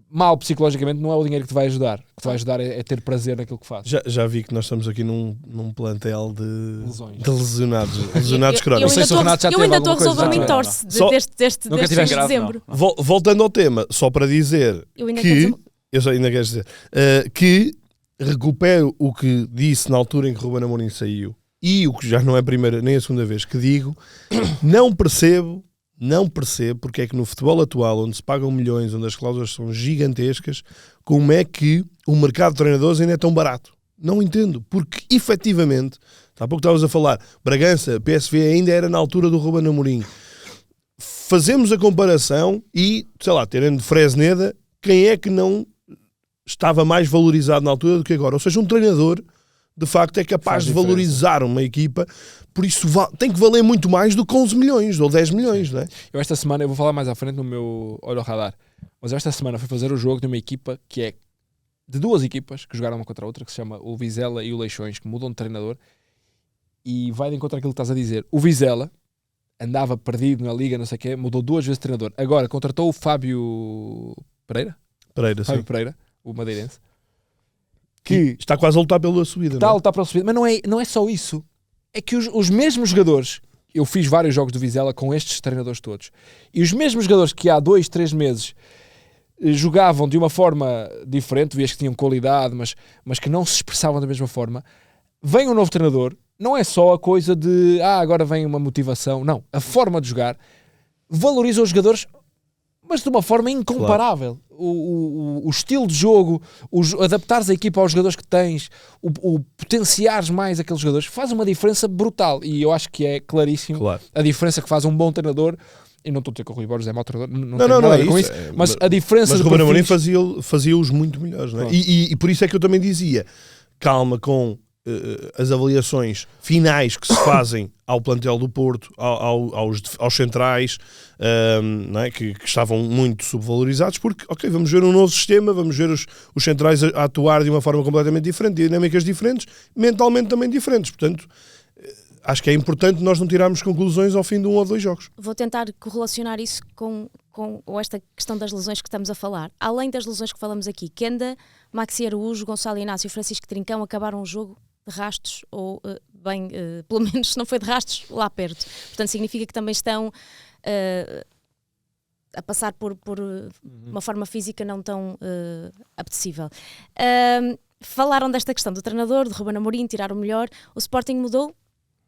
mal psicologicamente, não é o dinheiro que te vai ajudar. O que te vai ajudar é ter prazer naquilo que fazes. Já vi que nós estamos aqui num plantel de Lesões. lesionados crónicos. Não sei se o Renato já eu teve ainda estou a alguma coisa. resolver uma Não, entorse Só- deste Nunca mês de tiveste grave, dezembro. Voltando ao tema, só para dizer Eu ainda que quero dizer- eu só ainda quero dizer que recupero o que disse na altura em que Ruben Amorim saiu, e o que já não é a primeira nem a segunda vez que digo, não percebo porque é que no futebol atual, onde se pagam milhões, onde as cláusulas são gigantescas, como é que o mercado de treinadores ainda é tão barato. Não entendo, porque efetivamente, há pouco estavas a falar, Bragança, PSV ainda era na altura do Ruben Amorim. Fazemos a comparação e, sei lá, terem de Fresneda, quem é que não estava mais valorizado na altura do que agora? Ou seja, um treinador de facto é capaz Faz de diferença. valorizar uma equipa, por isso tem que valer muito mais do que 11 milhões ou 10 milhões, não é? Eu esta semana, eu vou falar mais à frente no meu Olho ao Radar, mas eu esta semana fui fazer o jogo de uma equipa que é de duas equipas que jogaram uma contra a outra, que se chama o Vizela e o Leixões, que mudam de treinador, e vai de encontro àquilo que estás a dizer. O Vizela andava perdido na liga, não sei o quê, mudou 2 vezes de treinador. Agora contratou o Fábio Pereira, Pereira, Fábio sim. Pereira, o madeirense, Que está quase a lutar pela subida, está a não é? lutar para a subida, mas não é só isso. É que os mesmos jogadores, eu fiz vários jogos do Vizela com estes treinadores todos, e os mesmos jogadores que há 2, 3 meses jogavam de uma forma diferente, vias que tinham qualidade, mas que não se expressavam da mesma forma, vem um novo treinador, não é só a coisa de agora vem uma motivação, não, a forma de jogar valoriza os jogadores, mas de uma forma incomparável. O estilo de jogo, adaptares a equipa aos jogadores que tens, o potenciares mais aqueles jogadores, faz uma diferença brutal. E eu acho que é claríssimo a diferença que faz um bom treinador. E não estou a dizer que o Rui Borges é mau treinador, não tem nada a ver com isso, mas a diferença... Mas o Ruben Amorim fazia-os muito melhores, não é? E por isso é que eu também dizia, calma com as avaliações finais que se fazem ao plantel do Porto, aos centrais, não é? que estavam muito subvalorizados, porque, ok, vamos ver um novo sistema, vamos ver os centrais a atuar de uma forma completamente diferente, dinâmicas diferentes, mentalmente também diferentes, portanto... Acho que é importante nós não tirarmos conclusões ao fim de 1 ou 2 jogos. Vou tentar correlacionar isso com esta questão das lesões que estamos a falar. Além das lesões que falamos aqui, Kenda, Maxi Araújo, Gonçalo Inácio e Francisco Trincão acabaram o jogo de rastos, ou pelo menos se não foi de rastos, lá perto. Portanto, significa que também estão a passar por uma forma física não tão apetecível. Falaram desta questão do treinador, de Ruben Amorim, tirar o melhor. O Sporting mudou,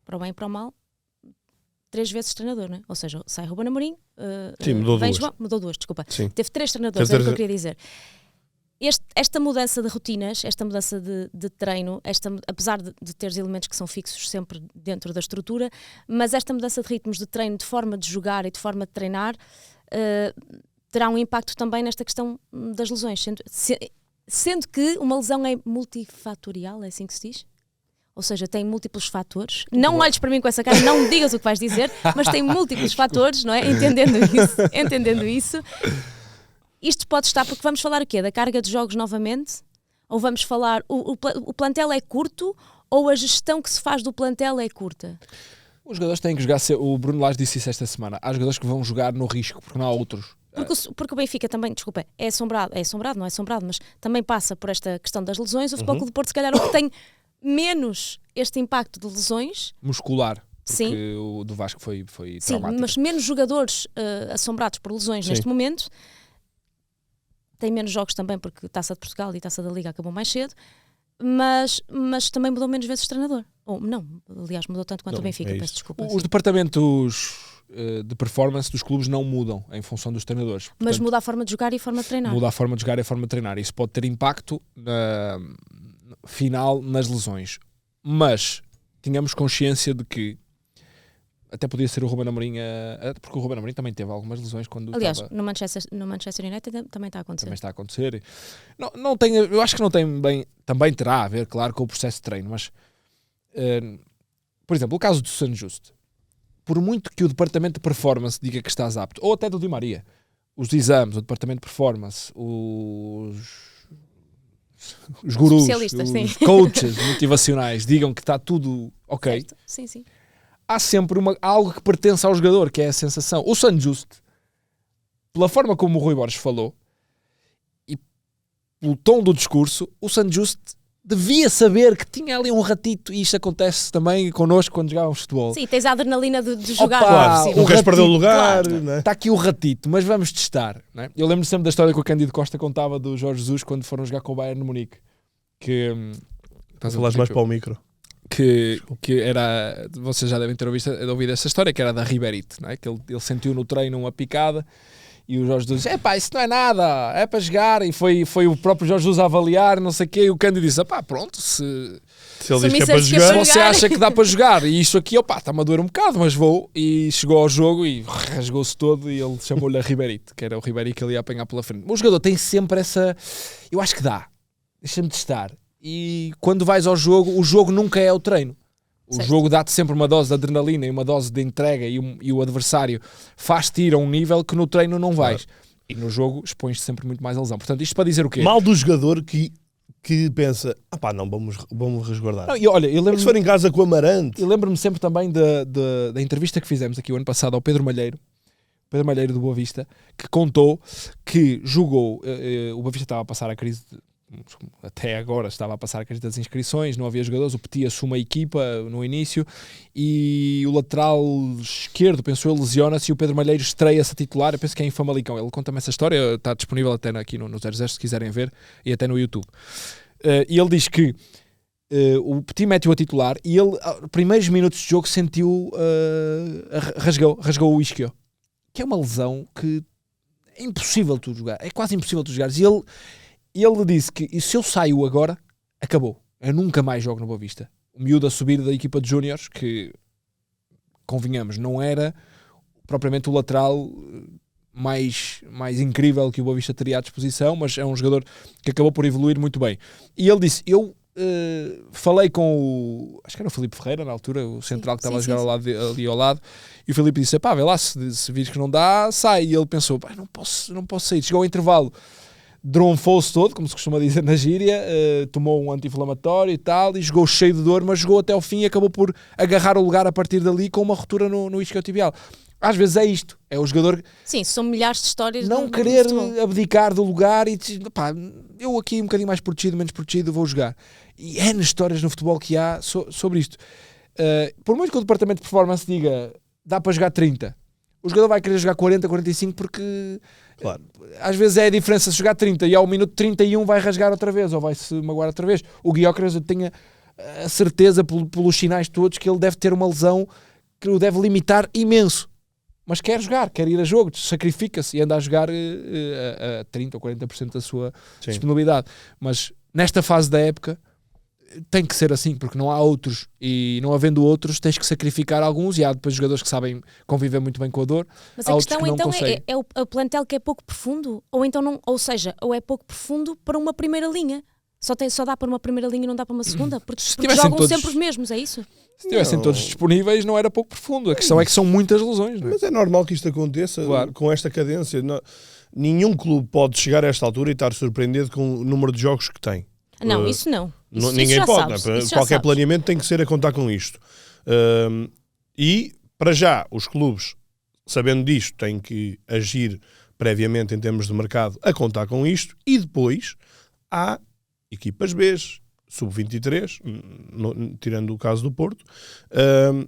para o bem e para o mal, 3 vezes treinador, não é? Ou seja, sai Ruben Amorim, sim, mudou duas. Mudou 2, desculpa. Sim. Teve 3 treinadores, é o que eu queria dizer. Esta mudança de rotinas, esta mudança de treino, apesar de teres elementos que são fixos sempre dentro da estrutura, mas esta mudança de ritmos de treino, de forma de jogar e de forma de treinar, terá um impacto também nesta questão das lesões, sendo que uma lesão é multifatorial, é assim que se diz? Ou seja, tem múltiplos fatores. Não olhes para mim com essa cara, não me digas o que vais dizer, mas tem múltiplos fatores, não é? Entendendo isso. Isto pode estar, porque vamos falar o quê? Da carga de jogos novamente? Ou vamos falar, o plantel é curto ou a gestão que se faz do plantel é curta? Os jogadores têm que jogar, o Bruno Lage disse isso esta semana, há jogadores que vão jogar no risco, porque não há outros. Porque o Benfica também, desculpa, é assombrado, não é assombrado, mas também passa por esta questão das lesões. O Futebol Clube do Porto, se calhar, o que tem menos este impacto de lesões muscular, porque sim, o do Vasco foi sim, traumático. Mas menos jogadores assombrados por lesões, sim, neste momento. Tem menos jogos também porque Taça de Portugal e Taça da Liga acabou mais cedo, mas também mudou menos vezes o treinador. Ou não, aliás, mudou tanto quanto o Benfica, peço desculpa. Os departamentos de performance dos clubes não mudam em função dos treinadores. Portanto, mas muda a forma de jogar e a forma de treinar. Muda a forma de jogar e a forma de treinar. Isso pode ter impacto final nas lesões, mas tínhamos consciência de que até podia ser o Ruben Amorim, porque o Ruben Amorim também teve algumas lesões quando aliás, estava... no Manchester United também está a acontecer. Também está a acontecer. Não tem, eu acho que não tem bem, também terá a ver, claro, com o processo de treino, mas por exemplo, o caso do San Juste, por muito que o departamento de performance diga que estás apto, ou até do Di Maria, os exames, o departamento de performance, os gurus, os coaches motivacionais digam que está tudo ok, certo. Sim. Há sempre algo que pertence ao jogador, que é a sensação. O San Juste, pela forma como o Rui Borges falou e pelo tom do discurso, o San Juste devia saber que tinha ali um ratito, e isto acontece também connosco quando jogávamos futebol. Sim, tens a adrenalina de jogar. Claro, não queres perder o lugar. Claro, né? Está aqui o ratito, mas vamos testar. Né? Eu lembro sempre da história que o Cândido Costa contava do Jorge Jesus quando foram jogar com o Bayern de Munique. Falaste mais para o micro. Que era, vocês já devem ter ouvido essa história, que era da Ribérite, não é? Que ele sentiu no treino uma picada e o Jorge Jesus disse, isso não é nada, é para jogar, e foi o próprio Jorge Jesus a avaliar, não sei o quê, e o Cândido disse, pronto, se ele diz que é para jogar, se você acha que dá para jogar, e isto aqui, está-me a doer um bocado, mas vou, e chegou ao jogo e rasgou-se todo, e ele chamou-lhe a Ribérite, que era o Ribéry que ele ia apanhar pela frente. O jogador tem sempre essa, eu acho que dá, deixa-me testar. E quando vais ao jogo, o jogo nunca é o treino. O certo. Jogo dá-te sempre uma dose de adrenalina e uma dose de entrega, e o adversário faz-te ir a um nível que no treino não vais. Claro. E no jogo expões-te sempre muito mais a lesão. Portanto, isto para dizer o quê? Mal do jogador que pensa, não, vamos resguardar. Não, eu lembro-me, se for em casa com o Amarante. Eu lembro-me sempre também da entrevista que fizemos aqui o ano passado ao Pedro Malheiro do Boa Vista, que contou que jogou, o Boa Vista estava a passar a crise até agora estava a passar a crise das inscrições, não havia jogadores, o Petit assume a equipa no início e o lateral esquerdo, penso eu, lesiona-se e o Pedro Malheiro estreia-se a titular, eu penso que é em Famalicão. Ele conta-me essa história, está disponível até aqui no 00 se quiserem ver, e até no YouTube. E ele diz que o Petit mete-o a titular e ele, primeiros minutos de jogo, sentiu rasgou o isquio, que é uma lesão que é impossível tu jogar, é quase impossível tu jogares. E ele disse que e se eu saio agora, acabou, eu nunca mais jogo no Boa Vista. O miúdo a subir da equipa de júniores, que convenhamos, não era propriamente o lateral mais incrível que o Boa Vista teria à disposição, mas é um jogador que acabou por evoluir muito bem. E ele disse, eu falei com acho que era o Filipe Ferreira na altura, o central que estava a jogar ali ao lado, e o Filipe disse, pá, vê lá, se vires que não dá, sai. E ele pensou, pá, não posso sair. Chegou ao intervalo, dronfou-se todo, como se costuma dizer na gíria, tomou um anti-inflamatório e tal, e jogou cheio de dor, mas jogou até ao fim e acabou por agarrar o lugar a partir dali com uma ruptura no isquiotibial. Às vezes é isto, é o jogador... Sim, são milhares de histórias. Não querer abdicar do lugar e dizer, pá, eu aqui um bocadinho mais protegido, menos protegido, vou jogar. E N histórias no futebol que há sobre isto. Por muito que o departamento de performance diga, dá para jogar 30, o jogador vai querer jogar 40, 45 porque... Claro. Às vezes é a diferença se jogar 30 e ao minuto 31 vai rasgar outra vez ou vai se magoar outra vez. O Gyökeres, eu tenho a certeza pelos sinais todos que ele deve ter uma lesão que o deve limitar imenso, mas quer jogar, quer ir a jogo, sacrifica-se e anda a jogar a 30 ou 40% da sua disponibilidade. Mas nesta fase da época tem que ser assim, porque não há outros, e não havendo outros tens que sacrificar alguns, e há depois jogadores que sabem conviver muito bem com a dor. Mas a questão então é o plantel que é pouco profundo, ou então não, ou seja, ou é pouco profundo para uma primeira linha, só dá para uma primeira linha e não dá para uma segunda, porque jogam todos, sempre os mesmos, é isso? Se estivessem todos disponíveis não era pouco profundo, a questão é que são muitas lesões, não é? Mas é normal que isto aconteça, claro, com esta cadência. Nenhum clube pode chegar a esta altura e estar surpreendido com o número de jogos que tem. Não, isso não. Ninguém pode, sabes, qualquer planeamento tem que ser a contar com isto. E, para já, os clubes, sabendo disto, têm que agir previamente em termos de mercado a contar com isto, e depois há equipas B, sub-23, tirando o caso do Porto.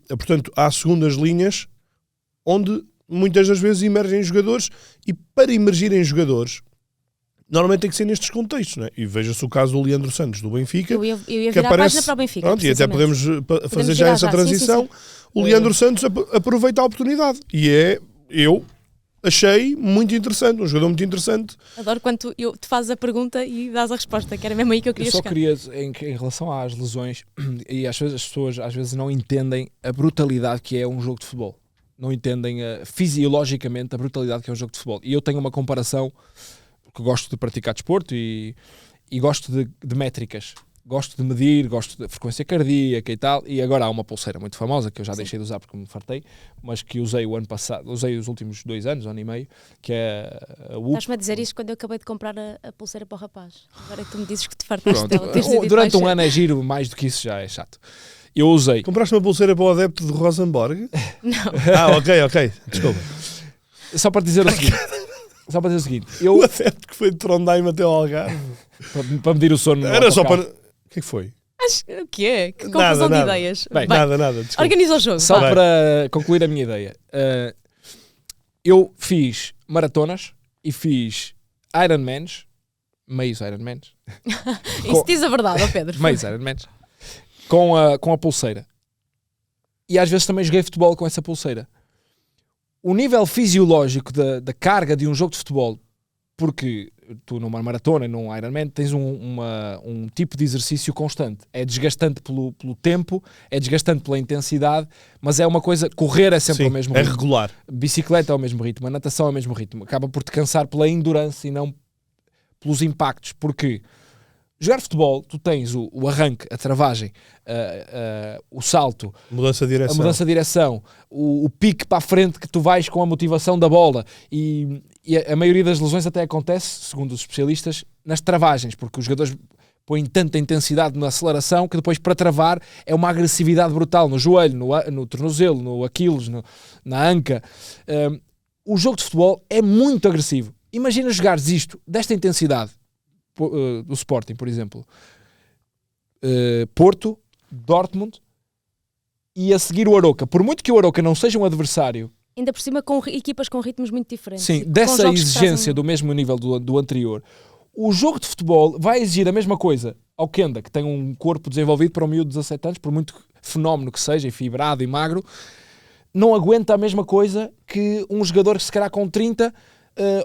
Portanto, há segundas linhas onde muitas das vezes emergem jogadores, e para emergirem jogadores normalmente tem que ser nestes contextos, não é? E veja-se o caso do Leandro Santos, do Benfica. Eu ia que virar aparece, a página para o Benfica. Pronto, e até podemos fazer já essa transição. Sim. O Leandro Santos aproveita a oportunidade. E eu achei muito interessante, um jogador muito interessante. Adoro quando tu fazes a pergunta e dás a resposta, que era mesmo aí que eu queria chegar. Eu só queria, em relação às lesões, e às vezes as pessoas às vezes não entendem a brutalidade que é um jogo de futebol. Não entendem fisiologicamente a brutalidade que é um jogo de futebol. E eu tenho uma comparação, que gosto de praticar desporto e gosto de métricas, gosto de medir, gosto de frequência cardíaca e tal, e agora há uma pulseira muito famosa que eu já deixei de usar porque me fartei, mas que usei o ano passado, usei os últimos 2 anos, ano e meio, que é a WHOOP. Estás-me a dizer isto quando eu acabei de comprar a pulseira para o rapaz, agora que tu me dizes que te fartaste dela. Durante um ano é giro, mais do que isso já é chato. Eu usei... Compraste uma pulseira para o adepto de Rosenborg? Não. Ok, desculpa. Só para dizer o seguinte, o adepto que foi de Trondheim até ao Algarve para medir o sono. Era só para... O que foi? O que é? Que confusão de ideias. Bem, nada. Desculpa. Organiza o jogo. Só para concluir a minha ideia. Eu fiz maratonas e fiz Ironmans, meios Ironmans. Isso diz a verdade, ó Pedro. Meios Ironmans. Com a pulseira. E às vezes também joguei futebol com essa pulseira. O nível fisiológico da carga de um jogo de futebol, porque tu numa maratona e num Ironman tens um tipo de exercício constante. É desgastante pelo tempo, é desgastante pela intensidade, mas é uma coisa, correr é sempre ao mesmo ritmo. É regular. Bicicleta é ao mesmo ritmo, a natação é ao mesmo ritmo. Acaba por te cansar pela endurance e não pelos impactos, porque jogar futebol, tu tens o arranque, a travagem, o salto, a mudança de direção, o pique para a frente que tu vais com a motivação da bola, e a maioria das lesões até acontece, segundo os especialistas, nas travagens, porque os jogadores põem tanta intensidade na aceleração que depois para travar é uma agressividade brutal no joelho, no tornozelo, no Aquiles, na anca. O jogo de futebol é muito agressivo. Imagina jogares isto, desta intensidade, do Sporting, por exemplo, Porto, Dortmund e a seguir o Aroca. Por muito que o Aroca não seja um adversário, ainda por cima com equipas com ritmos muito diferentes. Sim, dessa exigência do mesmo nível do anterior, o jogo de futebol vai exigir a mesma coisa ao Kenda, que tem um corpo desenvolvido para um miúdo de 17 anos, por muito fenómeno que seja, e fibrado e magro, não aguenta a mesma coisa que um jogador que se calhar com 30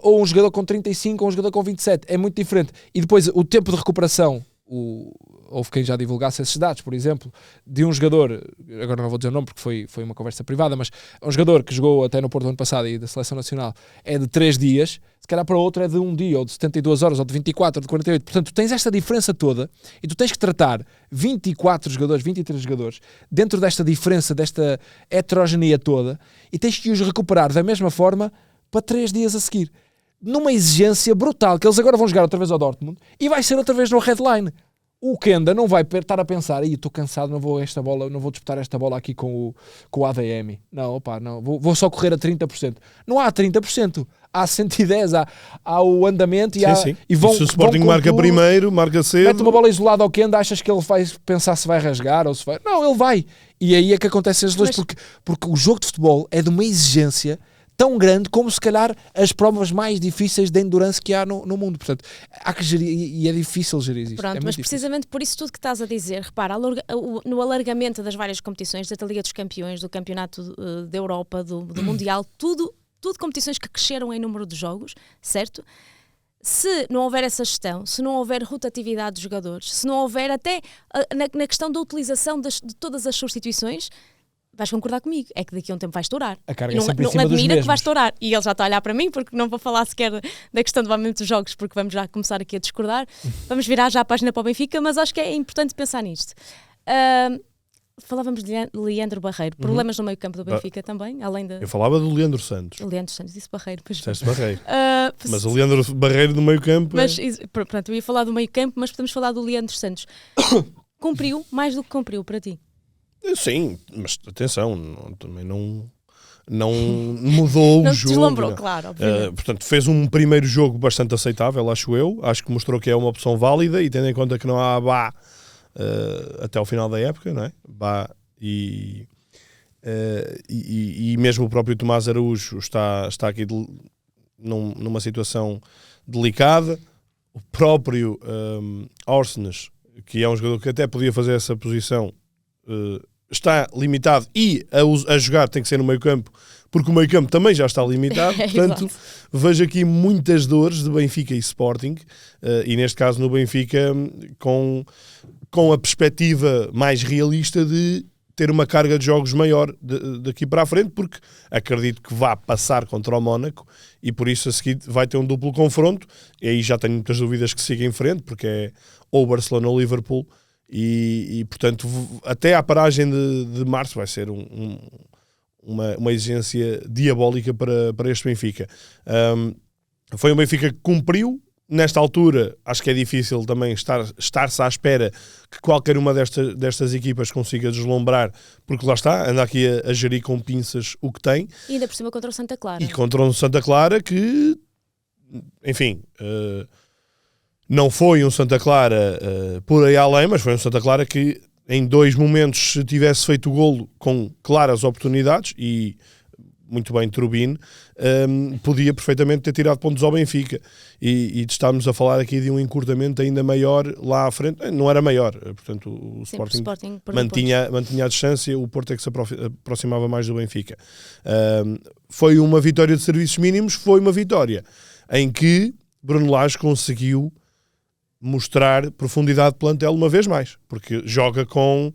ou um jogador com 35 ou um jogador com 27. É muito diferente. E depois o tempo de recuperação, houve quem já divulgasse esses dados, por exemplo, de um jogador, agora não vou dizer o nome porque foi uma conversa privada, mas um jogador que jogou até no Porto ano passado e da Seleção Nacional é de 3 dias, se calhar para outro é de 1 dia, ou de 72 horas, ou de 24, ou de 48. Portanto, tu tens esta diferença toda e tu tens que tratar 24 jogadores, 23 jogadores, dentro desta diferença, desta heterogeneia toda, e tens que os recuperar da mesma forma para 3 dias a seguir. Numa exigência brutal, que eles agora vão jogar outra vez ao Dortmund e vai ser outra vez no headline. O Kenda não vai estar a pensar, estou cansado, não vou disputar esta bola aqui com o ADM. Não, vou só correr a 30%. Não há 30%, há 110%, há o andamento e vão. E se o Sporting marca primeiro, marca cedo. Mete uma bola isolada ao Kenda, achas que ele vai pensar se vai rasgar ou se vai. Não, ele vai. E aí é que acontecem as lesões, porque o jogo de futebol é de uma exigência tão grande como se calhar as provas mais difíceis de endurance que há no mundo. Portanto, há que gerir, e é difícil gerir isto. Pronto, mas precisamente por isso tudo que estás a dizer, repara, no alargamento das várias competições, da Liga dos Campeões, do Campeonato da Europa, do Mundial, tudo competições que cresceram em número de jogos, certo? Se não houver essa gestão, se não houver rotatividade dos jogadores, se não houver até na questão da utilização de todas as substituições, vais concordar comigo, é que daqui a um tempo vai estourar. A carga e não, é sempre em não cima dos admira mesmos. que vai estourar. E ele já está a olhar para mim, porque não vou falar sequer da questão do aumento dos jogos, porque vamos já começar aqui a discordar. Vamos virar já a página para o Benfica, mas acho que é importante pensar nisto. Falávamos de Leandro Barreiro. Problemas no meio campo do Benfica também, além de... Eu falava do Leandro Santos. Leandro Santos, disse Barreiro. Pois... Disseste Barreiro. Mas o Leandro Barreiro no meio campo... Mas, pronto, eu ia falar do meio campo, mas podemos falar do Leandro Santos. Cumpriu mais do que cumpriu para ti? Sim, mas atenção, também não mudou o não jogo. Deslumbrou, não. claro, obviamente. Portanto, fez um primeiro jogo bastante aceitável, acho eu. Acho que mostrou que é uma opção válida e tendo em conta que não há Bá até ao final da época, não é? Bá e mesmo o próprio Tomás Araújo está aqui numa situação delicada. O próprio Orsnes, que é um jogador que até podia fazer essa posição, está limitado e a jogar tem que ser no meio campo, porque o meio campo também já está limitado. Portanto, vejo aqui muitas dores de Benfica e Sporting, e neste caso no Benfica com a perspectiva mais realista de ter uma carga de jogos maior daqui para a frente, porque acredito que vá passar contra o Mónaco e por isso a seguir vai ter um duplo confronto, e aí já tenho muitas dúvidas que siga em frente, porque é ou Barcelona ou Liverpool. E portanto, até à paragem de março vai ser uma exigência diabólica para este Benfica. Foi um Benfica que cumpriu. Nesta altura, acho que é difícil também estar-se à espera que qualquer uma destas equipas consiga deslumbrar, porque lá está, anda aqui a gerir com pinças o que tem. E ainda por cima contra o Santa Clara. E contra o Santa Clara que, enfim... não foi um Santa Clara por aí além, mas foi um Santa Clara que em 2 momentos, se tivesse feito o golo com claras oportunidades, e muito bem Trubin, podia perfeitamente ter tirado pontos ao Benfica. E estávamos a falar aqui de um encurtamento ainda maior lá à frente. Não era maior, portanto o Sporting mantinha a distância, o Porto é que se aproximava mais do Benfica. Foi uma vitória de serviços mínimos, foi uma vitória em que Bruno Lage conseguiu mostrar profundidade de plantel uma vez mais, porque joga com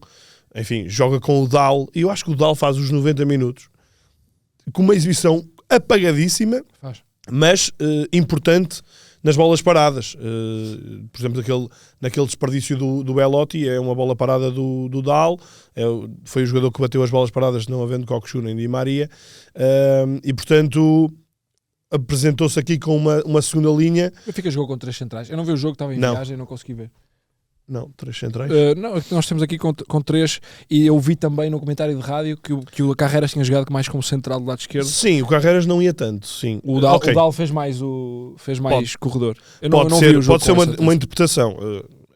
o Dal, e eu acho que o Dal faz os 90 minutos com uma exibição apagadíssima, mas importante nas bolas paradas. Por exemplo, naquele desperdício do Belotti, é uma bola parada do Dal, foi o jogador que bateu as bolas paradas, não havendo Cockchu nem Di Maria, e portanto apresentou-se aqui com uma segunda linha. O Benfica jogou com 3 centrais. Eu não vi o jogo, estava em viagem e não consegui ver. Não, 3 centrais? Não, nós temos aqui com 3, e eu vi também no comentário de rádio que o Carreras tinha jogado mais como central do lado esquerdo. Sim, o Carreras não ia tanto, sim. O Dal fez mais corredor. Pode ser uma interpretação.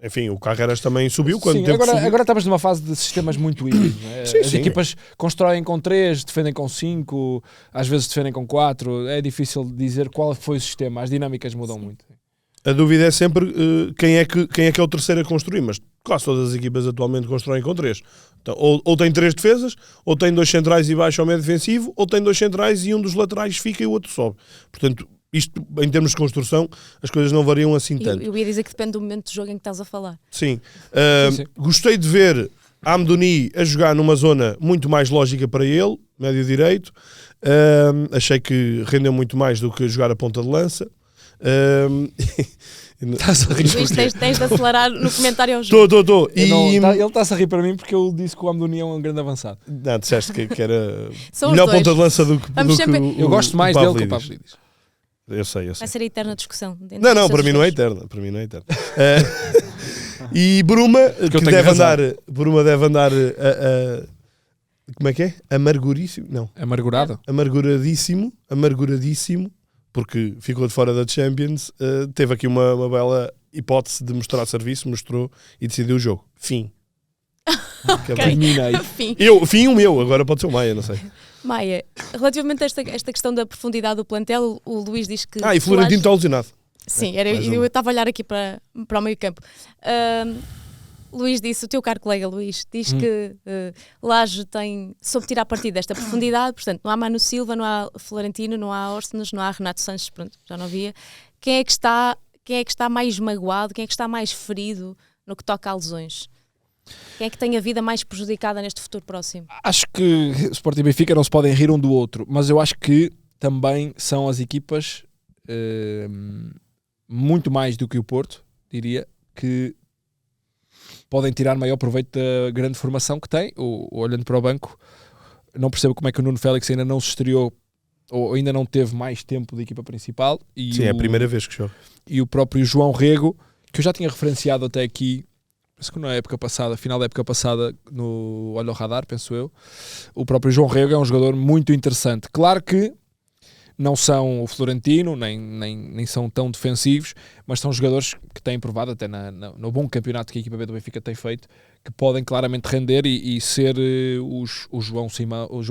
Enfim, o Carreras também subiu quando sim, agora estamos numa fase de sistemas muito híbridos. As equipas constroem com 3, defendem com 5, às vezes defendem com 4. É difícil dizer qual foi o sistema. As dinâmicas mudam muito. A dúvida é sempre quem é que é o terceiro a construir, mas quase todas as equipas atualmente constroem com 3. Então, ou tem 3 defesas, ou tem 2 centrais e baixa ao meio defensivo, ou tem 2 centrais e um dos laterais fica e o outro sobe. Portanto, isto, em termos de construção, as coisas não variam assim tanto. Eu ia dizer que depende do momento do jogo em que estás a falar. Sim. Sim. Gostei de ver Amdouni a jogar numa zona muito mais lógica para ele, médio direito. Achei que rendeu muito mais do que jogar a ponta de lança. Estás a rir Luís, porquê? tens de acelerar no comentário ao jogo. Estou. Ele está-se a rir para mim porque eu disse que o Amdouni é um grande avançado. Não, disseste que era São os melhor dois. ponta de lança do que, Vamos do sempre- que Eu gosto mais dele que o Pavlidis. Pavlidis. Eu sei. Vai ser a eterna discussão. Não, para mim não é eterna. Para mim não é eterna. E Bruma, que eu tenho deve razão. andar. Bruma deve andar como é que é? Amarguríssimo? Não. Amargurado. Amarguradíssimo, porque ficou de fora da Champions. Teve aqui uma bela hipótese de mostrar serviço, mostrou e decidiu o jogo. Fim. Terminei. Enfim, Fim o meu, agora pode ser o Maia, não sei. Maia, relativamente a esta questão da profundidade do plantel, o Luís diz que... E Florentino está lesionado. Sim, mais eu uma. estava a olhar aqui para o meio campo. Luís disse, o teu caro colega Luís, diz que Laje soube tirar partido desta profundidade, portanto não há Manu Silva, não há Florentino, não há Orsnes, não há Renato Sanches, pronto, já não havia. Quem é que está mais magoado, quem é que está mais ferido no que toca a lesões? Quem é que tem a vida mais prejudicada neste futuro próximo? Acho que Sporting e Benfica não se podem rir um do outro, mas eu acho que também são as equipas muito mais do que o Porto, diria, que podem tirar maior proveito da grande formação que tem. Olhando para o banco, não percebo como é que o Nuno Félix ainda não se estreou ou ainda não teve mais tempo da equipa principal. E Sim, é a primeira vez que joga. E o próprio João Rego, que eu já tinha referenciado até aqui, penso que na época passada, final da época passada, no Olho ao Radar, penso eu, o próprio João Rego é um jogador muito interessante. Claro que não são o Florentino, nem são tão defensivos, mas são jogadores que têm provado, até no bom campeonato que a equipa B do Benfica tem feito, que podem claramente render e ser o João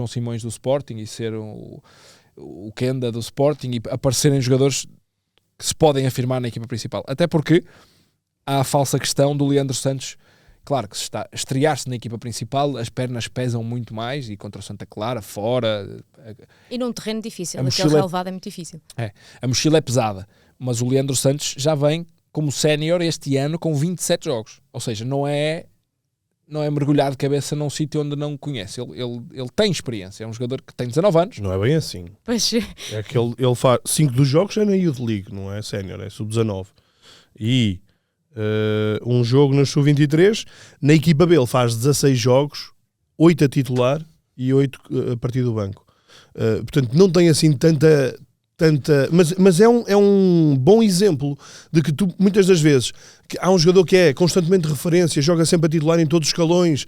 Simões do Sporting e ser o Kenda do Sporting e aparecerem jogadores que se podem afirmar na equipa principal. Até porque há a falsa questão do Leandro Santos. Claro que se está a estrear-se na equipa principal, as pernas pesam muito mais e contra o Santa Clara, fora... E num terreno difícil, A aquele mochila- relevado é muito difícil. A mochila é pesada, mas o Leandro Santos já vem como sénior este ano com 27 jogos. Ou seja, não é mergulhar de cabeça num sítio onde não conhece. Ele tem experiência, é um jogador que tem 19 anos. Não é bem assim. Pois, É que ele faz 5 dos jogos é na Youth League, não é sénior, é sub-19. E um jogo na sub-23, na equipa B ele faz 16 jogos, 8 a titular e 8 a partir do banco. Portanto, não tem assim tanta mas é um bom exemplo de que tu, muitas das vezes, que há um jogador que é constantemente referência, joga sempre a titular em todos os escalões,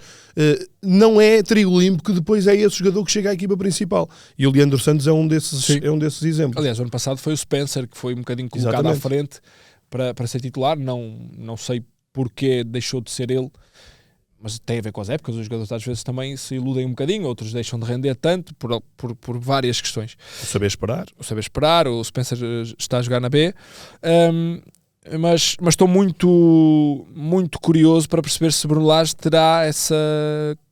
não é trigo limpo que depois é esse jogador que chega à equipa principal. E o Leandro Santos é um desses exemplos. Aliás, o ano passado foi o Spencer que foi um bocadinho colocado Exatamente. à frente para ser titular. Não sei porque deixou de ser ele, mas tem a ver com as épocas. Os jogadores às vezes também se iludem um bocadinho, outros deixam de render tanto por várias questões. O saber esperar. O Spencer está a jogar na B, mas estou muito, muito curioso para perceber se Bruno Lage terá essa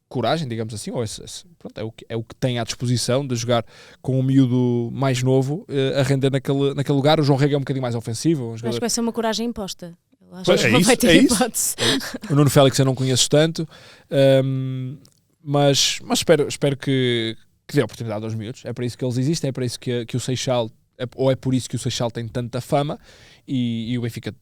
coragem, digamos assim, ou pronto, é o que tem à disposição de jogar com um miúdo mais novo a render naquele lugar. O João Rego é um bocadinho mais ofensivo, um acho jogador... que vai ser uma coragem imposta. Eu acho Pois, que é não vai isso, ter é isso. hipótese. O Nuno Félix eu não conheço tanto, mas espero que dê oportunidade aos miúdos. É para isso que eles existem, é para isso que o Seixal, ou é por isso que o Seixal tem tanta fama, e o Benfica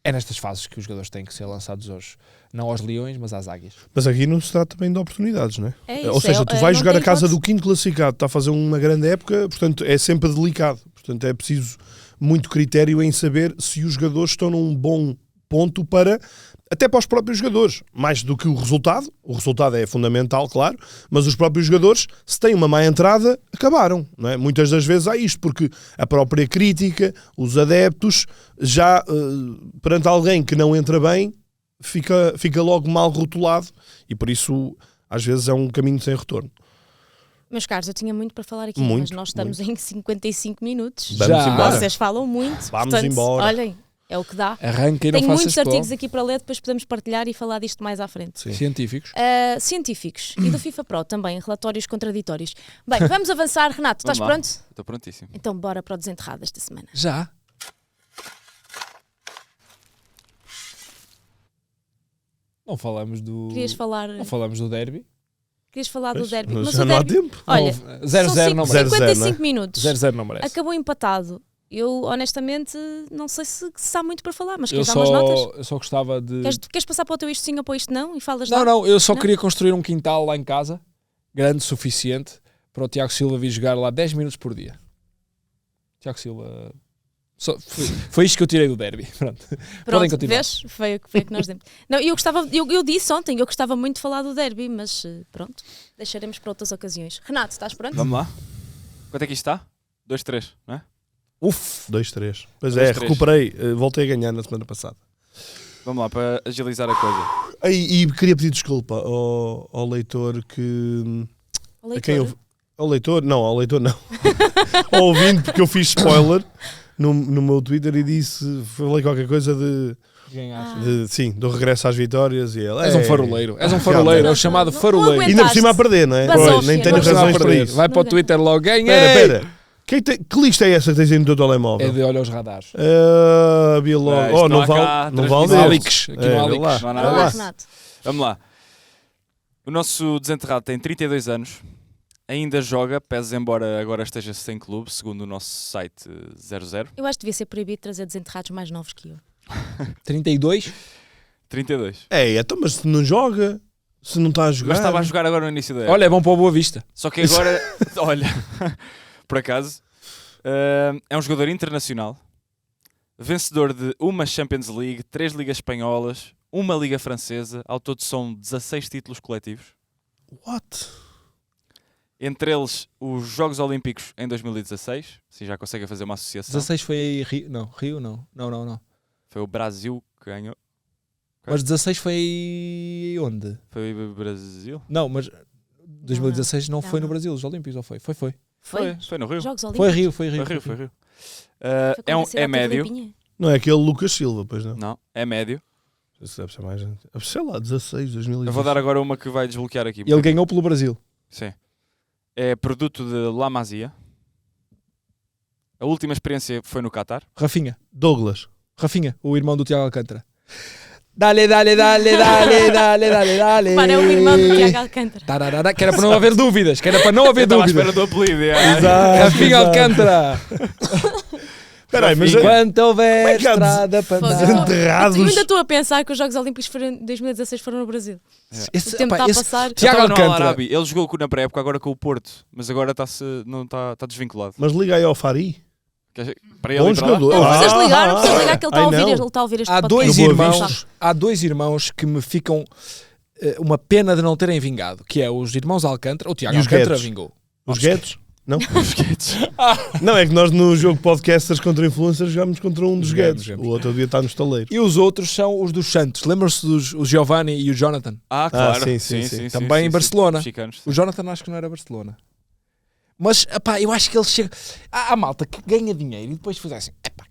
é nestas fases que os jogadores têm que ser lançados não aos leões, mas às águias. Mas aqui não se trata também de oportunidades, não é? É isso, Ou seja, tu não vais jogar tem a casa hipótese. do quinto classificado, está a fazer uma grande época, portanto é sempre delicado. Portanto é preciso muito critério em saber se os jogadores estão num bom ponto até para os próprios jogadores, mais do que o resultado é fundamental, claro, mas os próprios jogadores, se têm uma má entrada, acabaram, não é? Muitas das vezes há isto, porque a própria crítica, os adeptos, já perante alguém que não entra bem, fica logo mal rotulado, e por isso às vezes é um caminho sem retorno. Meus caros, eu tinha muito para falar aqui, Muito, mas nós estamos em 55 minutos. Vamos Já. embora. Vocês falam muito. Vamos portanto, embora. Olhem, É o que dá. Arranca e não Tenho faças muitos pó. artigos aqui para ler, depois podemos partilhar e falar disto mais à frente. Sim. Científicos. Científicos e do FIFA Pro também, relatórios contraditórios. Bem, vamos avançar. Renato, estás Vamos lá. pronto? Estou prontíssimo. Então bora para o desenterrado desta semana. Já? Não falamos do... Querias falar, Não falamos do derby. querias falar do derby, Mas mas já o não há derby, tempo. olha, 0-0 não são merece. 0-0, 55 minutos. 0-0 não merece. Acabou empatado. Eu, honestamente, não sei se há muito para falar, mas Eu queres dar umas notas? só gostava de... Queres passar para o teu isto sim ou para o isto não? E falas Não, lá? não, eu só Não? queria construir um quintal lá em casa, grande o suficiente, para o Tiago Silva vir jogar lá 10 minutos por dia. Tiago Silva... Foi isto que eu tirei do derby. Pronto. Podem Pronto, continuar. vês? Foi o que nós demos. Não, eu disse ontem, eu gostava muito de falar do derby, mas pronto, deixaremos para outras ocasiões. Renato, estás pronto? Vamos lá. Quanto é que isto está? 2-3, não é? Uf, 2-3. Pois 2-3. recuperei. Voltei a ganhar na semana passada. Vamos lá, para agilizar a coisa. E queria pedir desculpa ao leitor que... O A quem leitor. ao leitor? Não, ao leitor não. Ao ouvinte, porque eu fiz spoiler no meu Twitter e disse, falei qualquer coisa sim, do regresso às vitórias e ele... És um faroleiro. És um faroleiro. É o chamado Não faroleiro. aguento. Ainda por cima a perder, não é? Basófia, Pois, nem tenho não razões para perder. isso. Vai para o Não Twitter logo. Ganhei! Espera. Que lista é essa que tens aí no teu telemóvel? É de olha os radares. Havia logo... isto não não há cá vale, não vale transmissão. desses. Aqui não há vê leaks. lá. Não há Vai nada lá, disso. Renato. Vamos lá. O nosso desenterrado tem 32 anos. Ainda joga, pese embora agora esteja sem clube, segundo o nosso site 00. Eu acho que devia ser proibido trazer desenterrados mais novos que eu. 32? 32. Então, mas se não joga, se não está a jogar... Mas estava a jogar agora no início da época. Olha, é bom para o Boa Vista. Só que agora, olha, por acaso, é um jogador internacional, vencedor de uma Champions League, 3 ligas espanholas, uma liga francesa, ao todo são 16 títulos coletivos. What? Entre eles, os Jogos Olímpicos em 2016, se já conseguem fazer uma associação. 16 foi Rio? Não, Rio não. Não. Foi o Brasil que ganhou. Mas 16 foi onde? Foi o Brasil? Não, mas 2016 não foi Não. no Brasil, os Olímpicos, ou foi? Foi. Foi no Rio. Jogos Foi Olímpicos. Rio. Foi Rio. Foi É, quando a cidade é médio. teve limpinha. Não é aquele Lucas Silva, pois não? Não, é médio. Isso deve ser mais gente. Sei lá, 16, 2016. Eu vou dar agora uma que vai desbloquear aqui. E ele ganhou pelo Brasil. Sim. É produto de La Masia. A última experiência foi no Qatar. Rafinha, Douglas. o irmão do Tiago Alcântara. Dale, dale, dale, dale, dale, dale, dale. Para o irmão do Tiago Alcântara. Tararara, que era para não haver dúvidas. Eu estava à espera do apelido. Rafinha Alcântara. Espera aí, mas Enquanto Como houver é que há estrada para Fogo. andar. Eu enterrados... ainda estou a pensar que os Jogos Olímpicos de 2016 foram no Brasil. Esse, O tempo pá, está a esse- passar. Tiago Estava no Alcântara. Al-Arabi. Ele jogou na pré-época agora com o Porto, mas agora está desvinculado. Mas liga aí ao Fari. Para ele Bom ir para lá? jogador. Não precisas ligar, não precisas ligar que ele está a ouvir, não. ele está a ouvir este Há podcast. dois irmãos que me ficam uma pena de não terem vingado, que é os irmãos Alcântara. O Tiago E os Alcântara Guedes? vingou. Os Guedes? Não? Os Guedes. Não, é que nós no jogo podcasters contra influencers jogámos contra um dos Os Guedes. Guedes. O outro devia estar no estaleiro. E os outros são os dos Santos. Lembram-se dos o Giovanni e o Jonathan? Claro. sim. Também em Barcelona. Mexicanos. O Jonathan acho que não era Barcelona. Mas, epá, eu acho que ele chega... Há malta que ganha dinheiro e depois faz assim, epá,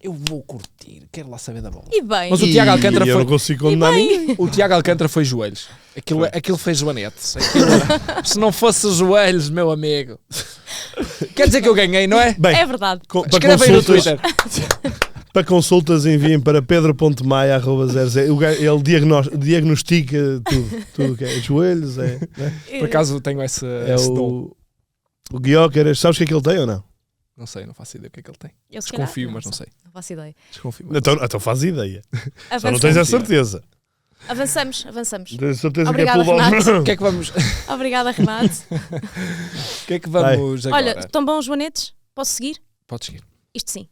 eu vou curtir, quero lá saber da bola. E bem, Mas o Tiago Alcântara eu foi... não consigo condenar ninguém. O Tiago Alcântara foi joelhos. Aquilo fez joanetes. Se não fosse joelhos, meu amigo. Quer dizer que eu ganhei, não é? Bem, é verdade. para Escreve aí no consultas, Twitter. para consultas enviem para pedro.maia@00. Ele diagnostica tudo que é joelhos, é Por acaso tenho esse dom. o Guioca. Sabes o que é que ele tem ou não? Não sei, não faço ideia o que é que ele tem. Eu se calhar Desconfio, mas não sei. Não faço ideia. Desconfio. Mas Então faz ideia. Só não Avançamos. tens a certeza. Avançamos. Tens a certeza Obrigada, que é pelo Renato. o que é que vamos, Obrigada, Renato. o que é que vamos agora? Olha, estão bons os joanetes? Posso seguir? Podes seguir. Isto sim.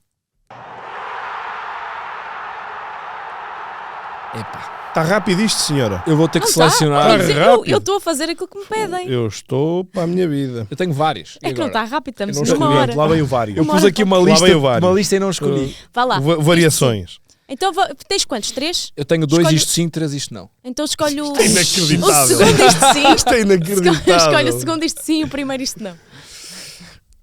Epá, Está rápido isto, senhora. eu vou ter que Não está. selecionar. Quer dizer, rápido. eu estou a fazer aquilo que me pedem. Eu estou para a minha vida. Eu tenho vários. É E que não agora? está rápido, estamos Eu não numa escolhi. hora. Lá vem o vários. Eu Uma pus hora aqui uma Lá lista, vem o vários. e não escolhi. Vá lá. Variações. Então tens quantos? 3? Eu tenho 2, Escolhe- isto sim, 3, isto não. Então escolhe o... Isto é inacreditável. O segundo isto sim. Isto é inacreditável. Escolhe o segundo isto sim, o primeiro isto não.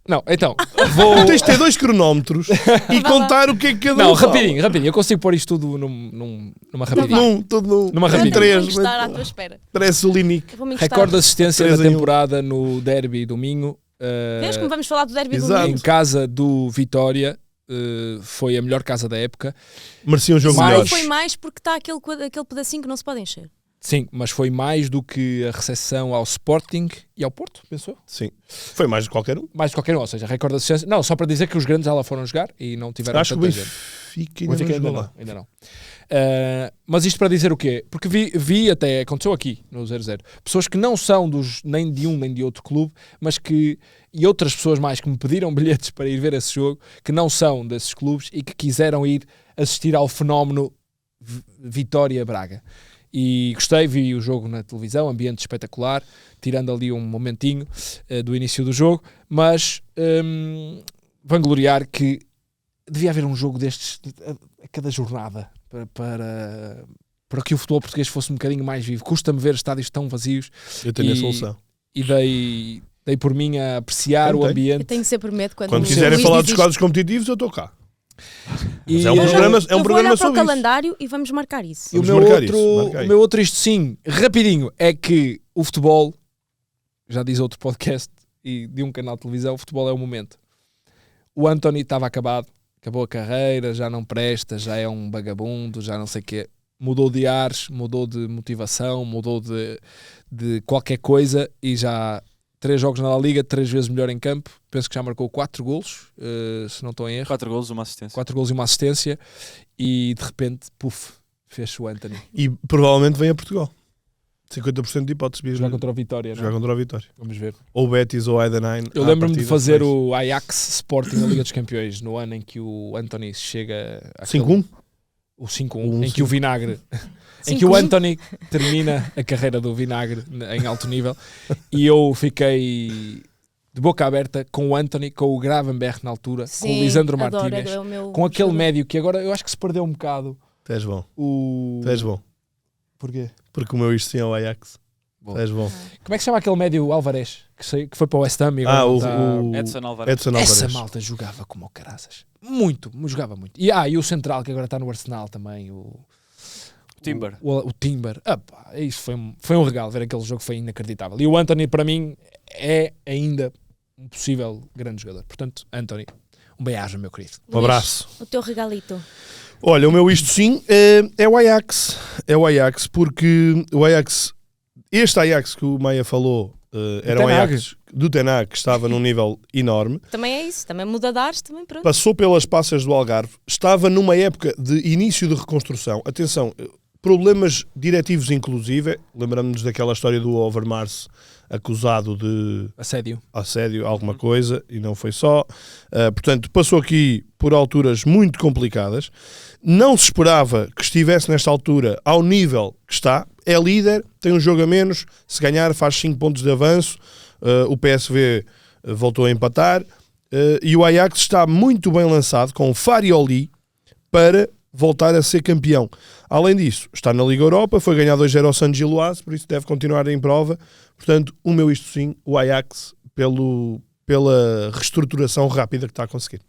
Não, então, vou... Tens de ter 2 cronómetros e contar o que é que cada Não, um fala. rapidinho. Eu consigo pôr isto tudo numa rapidinho. Tudo num. Numa Já rapidinha. tenho Três, que estar à tua espera. Parece o Linic. Eu vou-me encostar. Recorde de assistência 3 da em 1. temporada no derby do Minho. Vês como vamos falar do derby do Exato. Em domingo? casa do Vitória. Foi a melhor casa da época. Merecia um jogo Mais- melhor. Foi mais porque está aquele pedacinho que não se pode encher. Sim, mas foi mais do que a recepção ao Sporting e ao Porto, pensou? Sim. Foi mais de qualquer um. Mais de qualquer um, ou seja, recorde de assistência. Não, só para dizer que os grandes já lá foram jogar e não tiveram Acho que o tanta gente. Benfica O ainda Benfica não ainda jogou não, lá. ainda não. Mas isto para dizer o quê? Porque vi até, aconteceu aqui no 0-0, pessoas que não são nem de um nem de outro clube, mas que, e outras pessoas mais que me pediram bilhetes para ir ver esse jogo, que não são desses clubes e que quiseram ir assistir ao fenómeno Vitória Braga. E gostei, vi o jogo na televisão, ambiente espetacular, tirando ali um momentinho do início do jogo, mas vangloriar que devia haver um jogo destes a cada jornada para que o futebol português fosse um bocadinho mais vivo. Custa-me ver estádios tão vazios Eu tenho a E- solução. e dei por mim a apreciar Eu o tenho. Eu ambiente. tenho sempre medo quando Quando o quiserem Luís falar diz dos isto. quadros competitivos, eu estou cá. E, Mas é um programa, Eu vou olhar para o sobre isso. calendário e vamos marcar isso. E o Vamos meu, marcar outro, isso, marca aí. o meu outro, isto sim, rapidinho, é que o futebol, já diz outro podcast e de um canal de televisão, o futebol é o momento. O Anthony estava acabado, acabou a carreira, já não presta, já é um vagabundo, já não sei o quê. Mudou de ares, mudou de motivação, mudou de qualquer coisa e já 3 jogos na La Liga, 3 vezes melhor em campo. Penso que já marcou 4 golos, se não estou em erro. 4 golos, uma assistência. 4 golos e uma assistência e de repente, puf, fez o Anthony. E provavelmente vem a Portugal. 50% de hipóteses de Jogar contra o Vitória, jogar não? contra o Vitória. Vamos ver. Ou Betis ou Heidenheim. Eu à lembro-me de partida, fazer mas- o Ajax Sporting na Liga dos Campeões, no ano em que o Anthony chega... àquele- 5-1? O 5-1, Um em que o 5-1. Vinagre... em que o 5-1. Anthony termina a carreira do Vinagre em alto nível e eu fiquei de boca aberta com o Anthony, com o Gravenberch na altura, com o Lisandro adoro, Martínez, é o meu com aquele jogador. médio que agora eu acho que se perdeu um bocado. Tu és bom. O... Tu és bom. Porquê? Porque o meu isto sim é o Ajax. Bom. Tu és bom. Como é que se chama aquele médio Alvarez, que foi para o West Ham e agora não está- o Edson Alvarez. Edson Alvarez. Essa malta jogava como o caraças. Muito, jogava muito. E o central que agora está no Arsenal também, o Timber. O Timber. Isso foi um regalo, ver aquele jogo foi inacreditável. E o Anthony, para mim, é ainda um possível grande jogador. Portanto, Anthony, um beijo, meu querido. Um abraço. O teu regalito. Olha, o meu isto sim é o Ajax. É o Ajax, porque o Ajax, este Ajax que o Maia falou, era o Ten Hag. Ajax do Ten Hag, que estava num nível enorme. Também é isso, também muda de ares, também pronto. Passou pelas passas do Algarve, estava numa época de início de reconstrução. Atenção, problemas diretivos inclusive, lembramos-nos daquela história do Overmars acusado de assédio, alguma coisa, e não foi só. Portanto, passou aqui por alturas muito complicadas. Não se esperava que estivesse nesta altura ao nível que está. É líder, tem um jogo a menos, se ganhar faz 5 pontos de avanço. O PSV voltou a empatar. E o Ajax está muito bem lançado com o Farioli para voltar a ser campeão. Além disso, está na Liga Europa, foi ganhar 2-0 ao San Giloase, por isso deve continuar em prova. Portanto, o meu isto sim, o Ajax, pela reestruturação rápida que está a conseguir.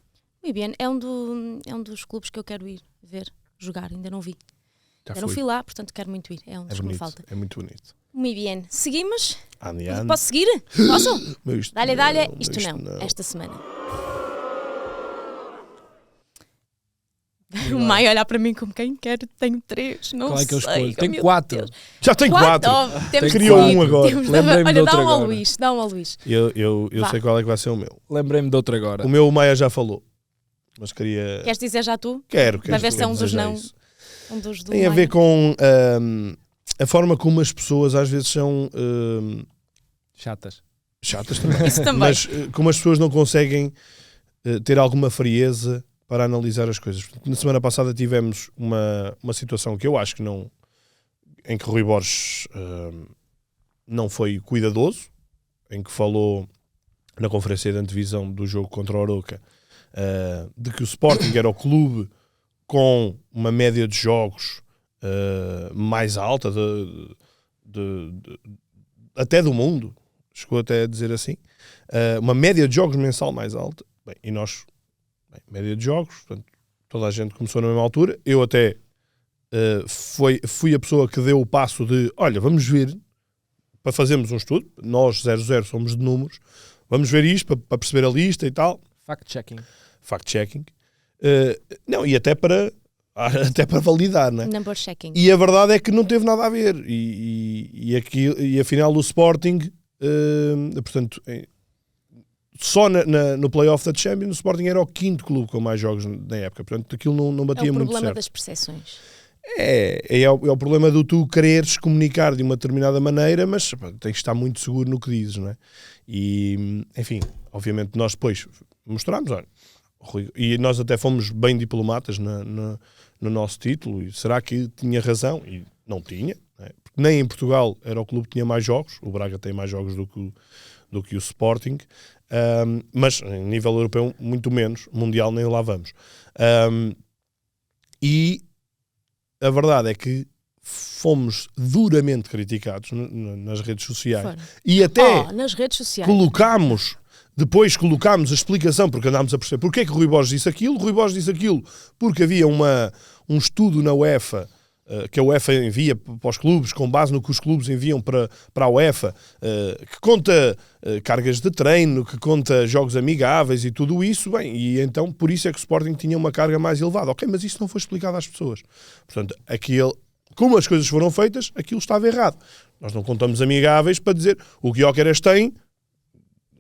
Muito bem, é um dos clubes que eu quero ir ver, jogar, ainda não vi. Já Eu não fui. fui lá, portanto quero muito ir, é um É dos que me bonito, falta. é muito bonito. Muito bem, seguimos? Ande, ande. Posso seguir? Posso? Meu isto Dá-lhe, não, meu isto não, esta semana. O Maio olhar para mim como quem quer, tenho 3, não Qual é que eu sei. escolho? Oh, Tenho meu 4. Deus. Já tem 4. Oh, temos de Criou seguir, um agora. temos de- Lembrei-me de Olha, outro dá um ao agora. Luís, dá um ao Luís. Eu Vá. sei qual é que vai ser o meu. Lembrei-me de outro agora. O meu o Maia já falou, mas queria... Queres dizer já tu? Quero. Vai ver se é um dos desejar não. isso. Um dos do Tem a Maio. ver com a forma como as pessoas às vezes são Chatas. chatas também, Isso também. mas como as pessoas não conseguem ter alguma frieza para analisar as coisas. Na semana passada tivemos uma situação que eu acho que não, em que Rui Borges não foi cuidadoso, em que falou na conferência de antevisão do jogo contra o Arouca de que o Sporting era o clube com uma média de jogos mais alta até do mundo, chegou até a dizer assim, uma média de jogos mensal mais alta. Bem, e nós, média de jogos, portanto, toda a gente começou na mesma altura. Eu até fui a pessoa que deu o passo de, olha, vamos ver, para fazermos um estudo, nós 00 somos de números, vamos ver isto para perceber a lista e tal. Fact-checking. Não, e até para validar, né? Number checking. E a verdade é que não teve nada a ver. E afinal o Sporting, portanto, só no playoff da Champions, o Sporting era o 5º clube com mais jogos na época. Portanto, aquilo não batia muito certo. É o problema das percepções. É o problema do tu quereres comunicar de uma determinada maneira, mas tens de estar muito seguro no que dizes, não é? E, enfim, obviamente nós depois mostramos, olha, e nós até fomos bem diplomatas no nosso título, e será que tinha razão? E não tinha, não é? Porque nem em Portugal era o clube que tinha mais jogos, o Braga tem mais jogos do que o Sporting, mas em nível europeu muito menos, mundial nem lá vamos. E a verdade é que fomos duramente criticados nas redes sociais. E até nas redes sociais. Depois colocámos a explicação, porque andámos a perceber porque é que o Rui Borges disse aquilo. O Rui Borges disse aquilo porque havia um estudo na UEFA, que a UEFA envia para os clubes, com base no que os clubes enviam para a UEFA, que conta cargas de treino, que conta jogos amigáveis e tudo isso. Bem, e então por isso é que o Sporting tinha uma carga mais elevada. Ok, mas isso não foi explicado às pessoas. Portanto, como as coisas foram feitas, aquilo estava errado. Nós não contamos amigáveis para dizer o Gyökeres tem,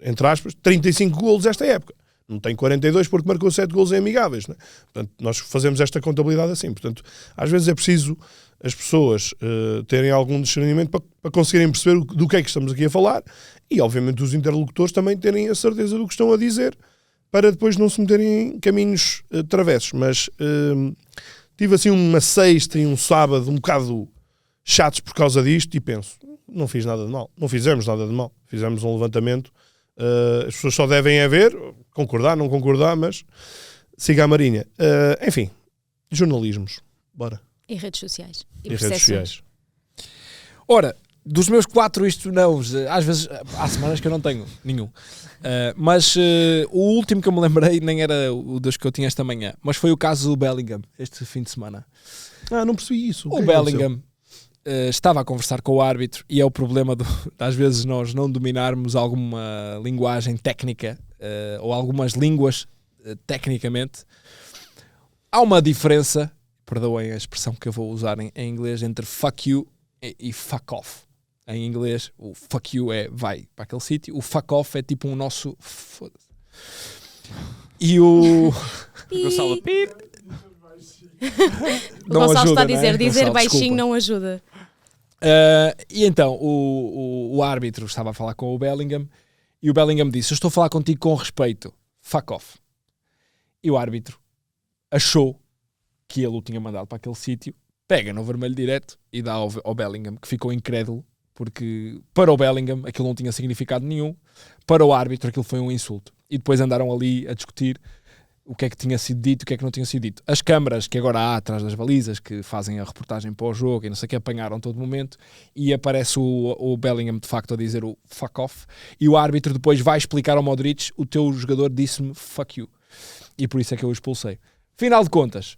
entre aspas, 35 golos esta época. Não tem 42 porque marcou 7 golos em amigáveis, né? Portanto, nós fazemos esta contabilidade assim. Portanto, às vezes é preciso as pessoas terem algum discernimento para conseguirem perceber do que é que estamos aqui a falar, e obviamente os interlocutores também terem a certeza do que estão a dizer, para depois não se meterem em caminhos travessos. Mas tive assim uma sexta e um sábado um bocado chatos por causa disto, e penso, não fiz nada de mal, não fizemos nada de mal, fizemos um levantamento. As pessoas só devem ver, concordar, não concordar, mas siga a Marinha. Enfim, jornalismos, bora. E redes sociais. E redes sociais. Ora, dos meus 4 isto não, às vezes há semanas que eu não tenho nenhum. Mas o último que eu me lembrei nem era o dos que eu tinha esta manhã, mas foi o caso do Bellingham, este fim de semana. Não percebi isso. O Bellingham estava a conversar com o árbitro, e é o problema às vezes nós não dominarmos alguma linguagem técnica ou algumas línguas tecnicamente. Há uma diferença, perdoem a expressão que eu vou usar em inglês, entre fuck you e fuck off. Em inglês, o fuck you é vai para aquele sítio, o fuck off é tipo um nosso foda-se. E o Gonçalo Pip. O Gonçalo ajuda, está a dizer, não é? dizer Gonçalo, baixinho desculpa. não ajuda. E então o árbitro estava a falar com o Bellingham, e o Bellingham disse: eu estou a falar contigo com respeito, fuck off. E o árbitro achou que ele o tinha mandado para aquele sítio, pega no vermelho direto e dá ao Bellingham, que ficou incrédulo, porque para o Bellingham aquilo não tinha significado nenhum, para o árbitro aquilo foi um insulto. E depois andaram ali a discutir o que é que tinha sido dito, o que é que não tinha sido dito. As câmaras que agora há atrás das balizas, que fazem a reportagem para o jogo e não sei o que, apanharam todo momento, e aparece o Bellingham de facto a dizer o fuck off, e o árbitro depois vai explicar ao Modric: o teu jogador disse-me fuck you, e por isso é que eu o expulsei. Final de contas,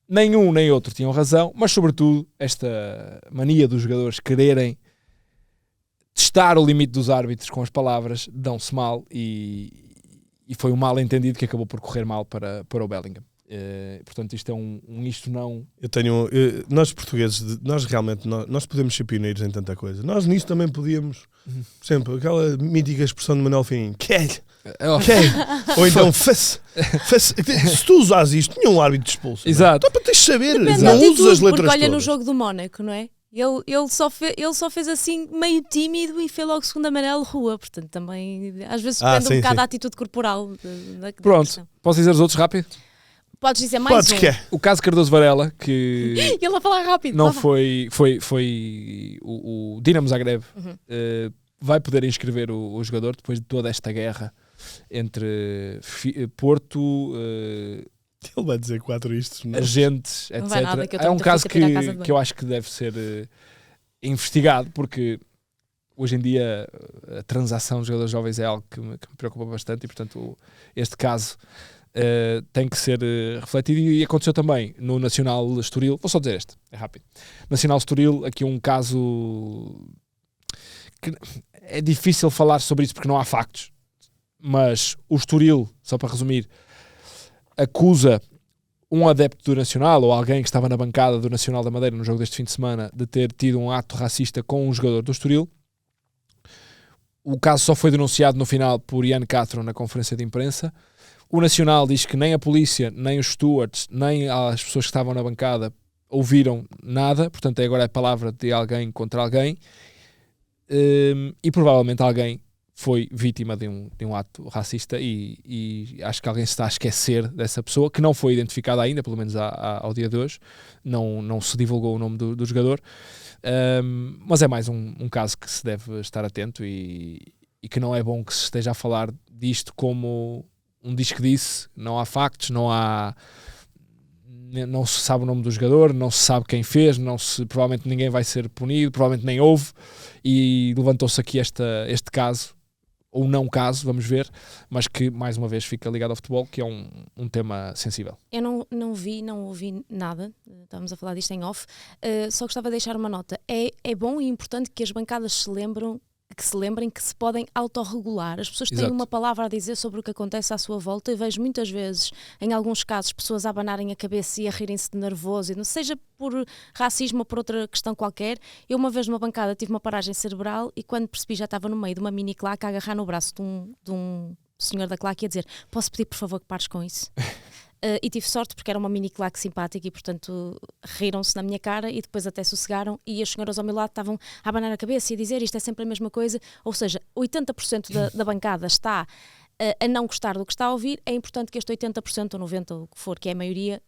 nenhum nem outro tinham razão, mas sobretudo esta mania dos jogadores quererem testar o limite dos árbitros com as palavras, dão-se mal, e foi um mal entendido que acabou por correr mal para o Bellingham. Portanto, isto é isto não... Nós portugueses, nós podemos ser pioneiros em tanta coisa. Nós nisso também podíamos, sempre, aquela mítica expressão de Manuel Fim, ou então se tu usas isto, nenhum árbitro te expulsa. Exato. Então, para tens de saber, Depende não da atitude, usas as letras porque olha todas. no jogo do Mónaco, não é? Ele só fez assim meio tímido e fez logo segundo amarelo rua, portanto também às vezes depende um bocado da atitude corporal da Pronto, questão. posso dizer os outros rápido? Podes dizer mais um. O caso Cardoso Varela, que Ele a falar rápido. não foi o Dinamo Zagreb, vai poder inscrever o jogador depois de toda esta guerra entre Porto, ele vai dizer 4 isto, não? agentes, etc. Não vai nada, que eu É um muito caso aflita para ir à casa de que eu acho que deve ser investigado, porque hoje em dia a transação de jogadores jovens é algo que me preocupa bastante e, portanto, este caso tem que ser refletido. E aconteceu também no Nacional Estoril. Vou só dizer este, é rápido. Nacional Estoril, aqui um caso que é difícil falar sobre isso porque não há factos, mas o Estoril, só para resumir, acusa um adepto do Nacional ou alguém que estava na bancada do Nacional da Madeira no jogo deste fim de semana de ter tido um ato racista com um jogador do Estoril. O caso só foi denunciado no final por Ian Castro na conferência de imprensa. O Nacional diz que nem a polícia, nem os stewards, nem as pessoas que estavam na bancada ouviram nada, portanto agora é a palavra de alguém contra alguém, e provavelmente alguém foi vítima de um ato racista e acho que alguém se está a esquecer dessa pessoa, que não foi identificada ainda, pelo menos ao dia de hoje, não se divulgou o nome do jogador, mas é mais um caso que se deve estar atento e que não é bom que se esteja a falar disto como um diz que disse, não há factos, não se sabe o nome do jogador, não se sabe quem fez, provavelmente ninguém vai ser punido, provavelmente nem houve, e levantou-se aqui este caso, ou não caso, vamos ver, mas que mais uma vez fica ligado ao futebol, que é um tema sensível. Eu não ouvi nada, estávamos a falar disto em off, só gostava de deixar uma nota. É bom e importante que as bancadas se lembrem que se podem autorregular. As pessoas têm Exato. uma palavra a dizer sobre o que acontece à sua volta e vejo muitas vezes, em alguns casos, pessoas a abanarem a cabeça e a rirem-se de nervoso, e não seja por racismo ou por outra questão qualquer. Eu uma vez numa bancada tive uma paragem cerebral e quando percebi já estava no meio de uma mini claque a agarrar no braço de um senhor da claque e a dizer: posso pedir por favor que pares com isso? E tive sorte porque era uma mini claque simpática e portanto riram-se na minha cara e depois até sossegaram, e as senhoras ao meu lado estavam a abanar a cabeça e a dizer isto é sempre a mesma coisa, ou seja, 80% da bancada está a não gostar do que está a ouvir. É importante que este 80% ou 90% ou o que for, que é a maioria,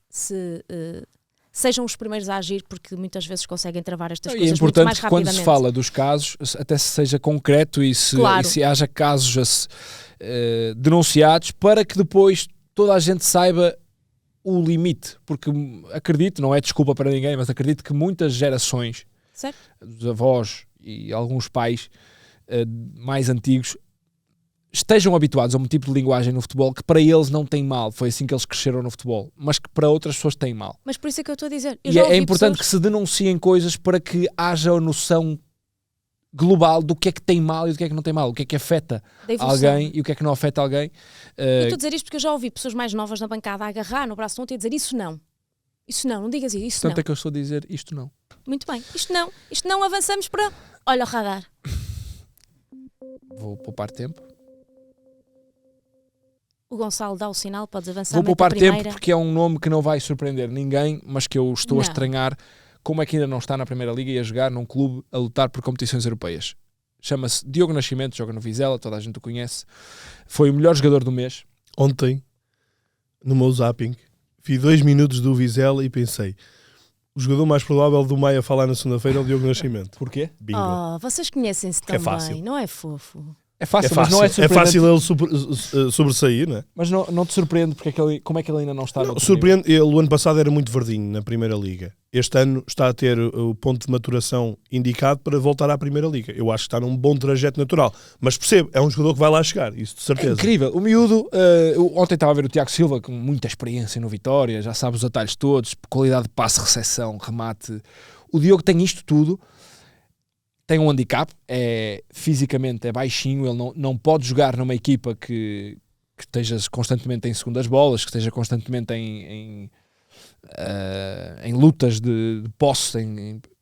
sejam os primeiros a agir, porque muitas vezes conseguem travar estas coisas muito mais rapidamente. É importante que quando se fala dos casos, até se seja concreto e se haja casos denunciados, para que depois toda a gente saiba o limite, porque acredito, não é desculpa para ninguém, mas acredito que muitas gerações, certo, dos avós e alguns pais mais antigos, estejam habituados a um tipo de linguagem no futebol que para eles não tem mal, foi assim que eles cresceram no futebol, mas que para outras pessoas tem mal. Mas por isso é que eu estou a dizer. E é importante que se denunciem coisas para que haja a noção global do que é que tem mal e do que é que não tem mal, o que é que afeta alguém e o que é que não afeta alguém. Eu estou a dizer isto porque eu já ouvi pessoas mais novas na bancada a agarrar no braço do outro e a dizer isso não digas isso, Tanto não. é que eu estou a dizer isto não. Muito bem, isto não, avançamos para, olha o radar. Vou poupar tempo. O Gonçalo dá o sinal, podes avançar. Vou poupar tempo primeira. porque é um nome que não vai surpreender ninguém, mas que eu estou a Não. estranhar como é que ainda não está na Primeira Liga e a jogar num clube a lutar por competições europeias. Chama-se Diogo Nascimento, joga no Vizela, toda a gente o conhece. Foi o melhor jogador do mês. Ontem, no meu zapping, vi 2 minutos do Vizela e pensei: o jogador mais provável do Maia falar na segunda-feira é o Diogo Nascimento. Porquê? Bingo. Oh, vocês conhecem-se Porque é também, fácil. não é fofo? É fácil, É mas não é fácil, surpreendente. ele sobressair, não é? Mas não te surpreende porque como é que ele ainda não está no Surpreende, ele o ano passado era muito verdinho na Primeira Liga. Este ano está a ter o ponto de maturação indicado para voltar à Primeira Liga. Eu acho que está num bom trajeto natural. Mas percebo, é um jogador que vai lá chegar, isso de É certeza. incrível. O miúdo, ontem estava a ver o Tiago Silva com muita experiência no Vitória, já sabe os atalhos todos, qualidade de passe, recepção, remate. O Diogo tem isto tudo. Tem um handicap, fisicamente é baixinho, ele não pode jogar numa equipa que esteja constantemente em segundas bolas, que esteja constantemente em lutas de posse,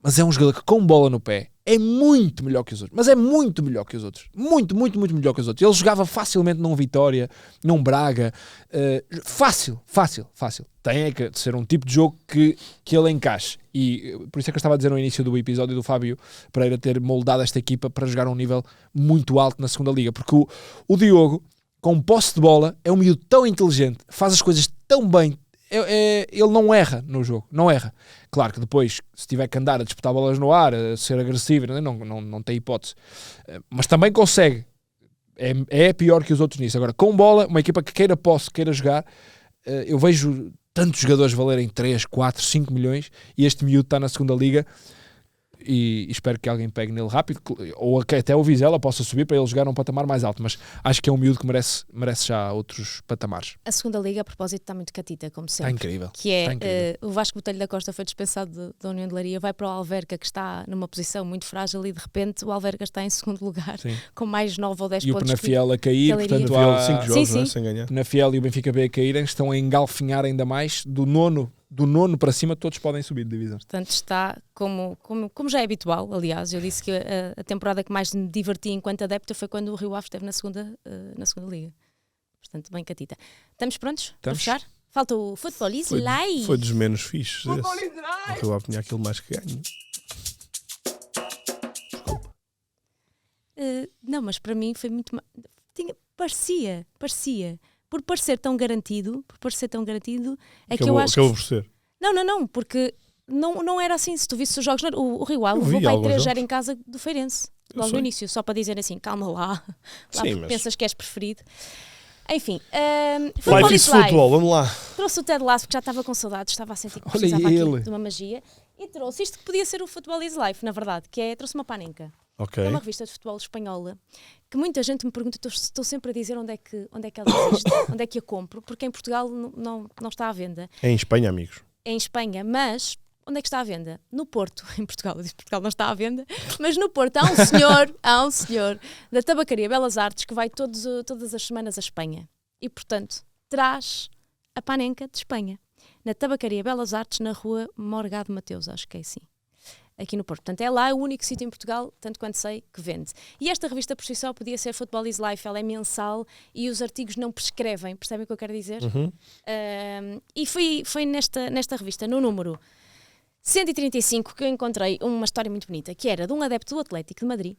mas é um jogador que com bola no pé é muito melhor que os outros, mas é muito melhor que os outros, muito melhor que os outros. Ele jogava facilmente num Vitória, num Braga, fácil. Tem que ser um tipo de jogo que ele encaixe, e por isso é que eu estava a dizer no início do episódio do Fábio Pereira ter moldado esta equipa para jogar a um nível muito alto na segunda liga, porque o Diogo, com posse de bola, é um miúdo tão inteligente, faz as coisas tão bem, ele não erra no jogo, não erra. Claro que depois, se tiver que andar a disputar bolas no ar, a ser agressivo, não tem hipótese, mas também consegue. É pior que os outros nisso. Agora, com bola, uma equipa que queira posse, queira jogar, eu vejo tantos jogadores valerem 3, 4, 5 milhões e este miúdo está na segunda liga. e espero que alguém pegue nele rápido, ou que até o Vizela possa subir para ele jogar um patamar mais alto, mas acho que é um miúdo que merece já outros patamares. A segunda liga, a propósito, está muito catita, como Está sempre. incrível. Que é, está incrível. o Vasco Botelho da Costa foi dispensado da União de Leiria, vai para o Alverca, que está numa posição muito frágil, e de repente o Alverca está em segundo lugar, Sim. com mais 9 ou 10 E o pontos. Penafiel a cair, que Leiria. portanto Penafiel, há 5 jogos, Sim, não é? sim. Sem ganhar. Penafiel e o Benfica B a caírem, estão a engalfinhar ainda mais do nono para cima, todos podem subir de divisão. Portanto, está como já é habitual. Aliás, eu disse que a temporada que mais me diverti enquanto adepta foi quando o Rio Ave esteve na segunda liga. Portanto, bem catita. Estamos prontos para Estamos. fechar? Falta o Futebol is Foi Live. dos menos fixes. O Rio Ave tinha aquilo mais que ganho. Não, mas para mim foi muito... Parecia. Por parecer tão garantido, é que eu acho Acabou por ser. Não, porque não era assim. Se tu visse os jogos, o Rio Ave Eu vi levou para aí alguns 3-0 jogos. em casa do Feirense, Eu logo no sei. início, só para dizer assim, calma lá Sim, porque mas- pensas que és preferido. Enfim, Life is Football, vamos lá. trouxe o Ted Lasso, porque já estava com saudades, estava a sentir que Olha precisava aqui ele. de uma magia, e trouxe isto que podia ser o Futebol is Life, na verdade, que é, trouxe uma panenca. Ok. É uma revista de futebol espanhola que muita gente me pergunta, estou sempre a dizer onde é que ela existe, onde é que a compro, porque em Portugal não está à venda. É em Espanha, amigos. É em Espanha, mas onde é que está à venda? No Porto, em Portugal. Eu disse Portugal não está à venda, mas no Porto há um senhor da Tabacaria Belas Artes que vai todas as semanas a Espanha e, portanto, traz a panenca de Espanha. Na Tabacaria Belas Artes, na rua Morgado Mateus, acho que é assim. Aqui no Porto. Portanto, é lá o único sítio em Portugal, tanto quanto sei, que vende. E esta revista por si só podia ser Football is Life, ela é mensal e os artigos não prescrevem, percebem o que eu quero dizer? E foi nesta revista, no número 135, que eu encontrei uma história muito bonita, que era de um adepto do Atlético de Madrid.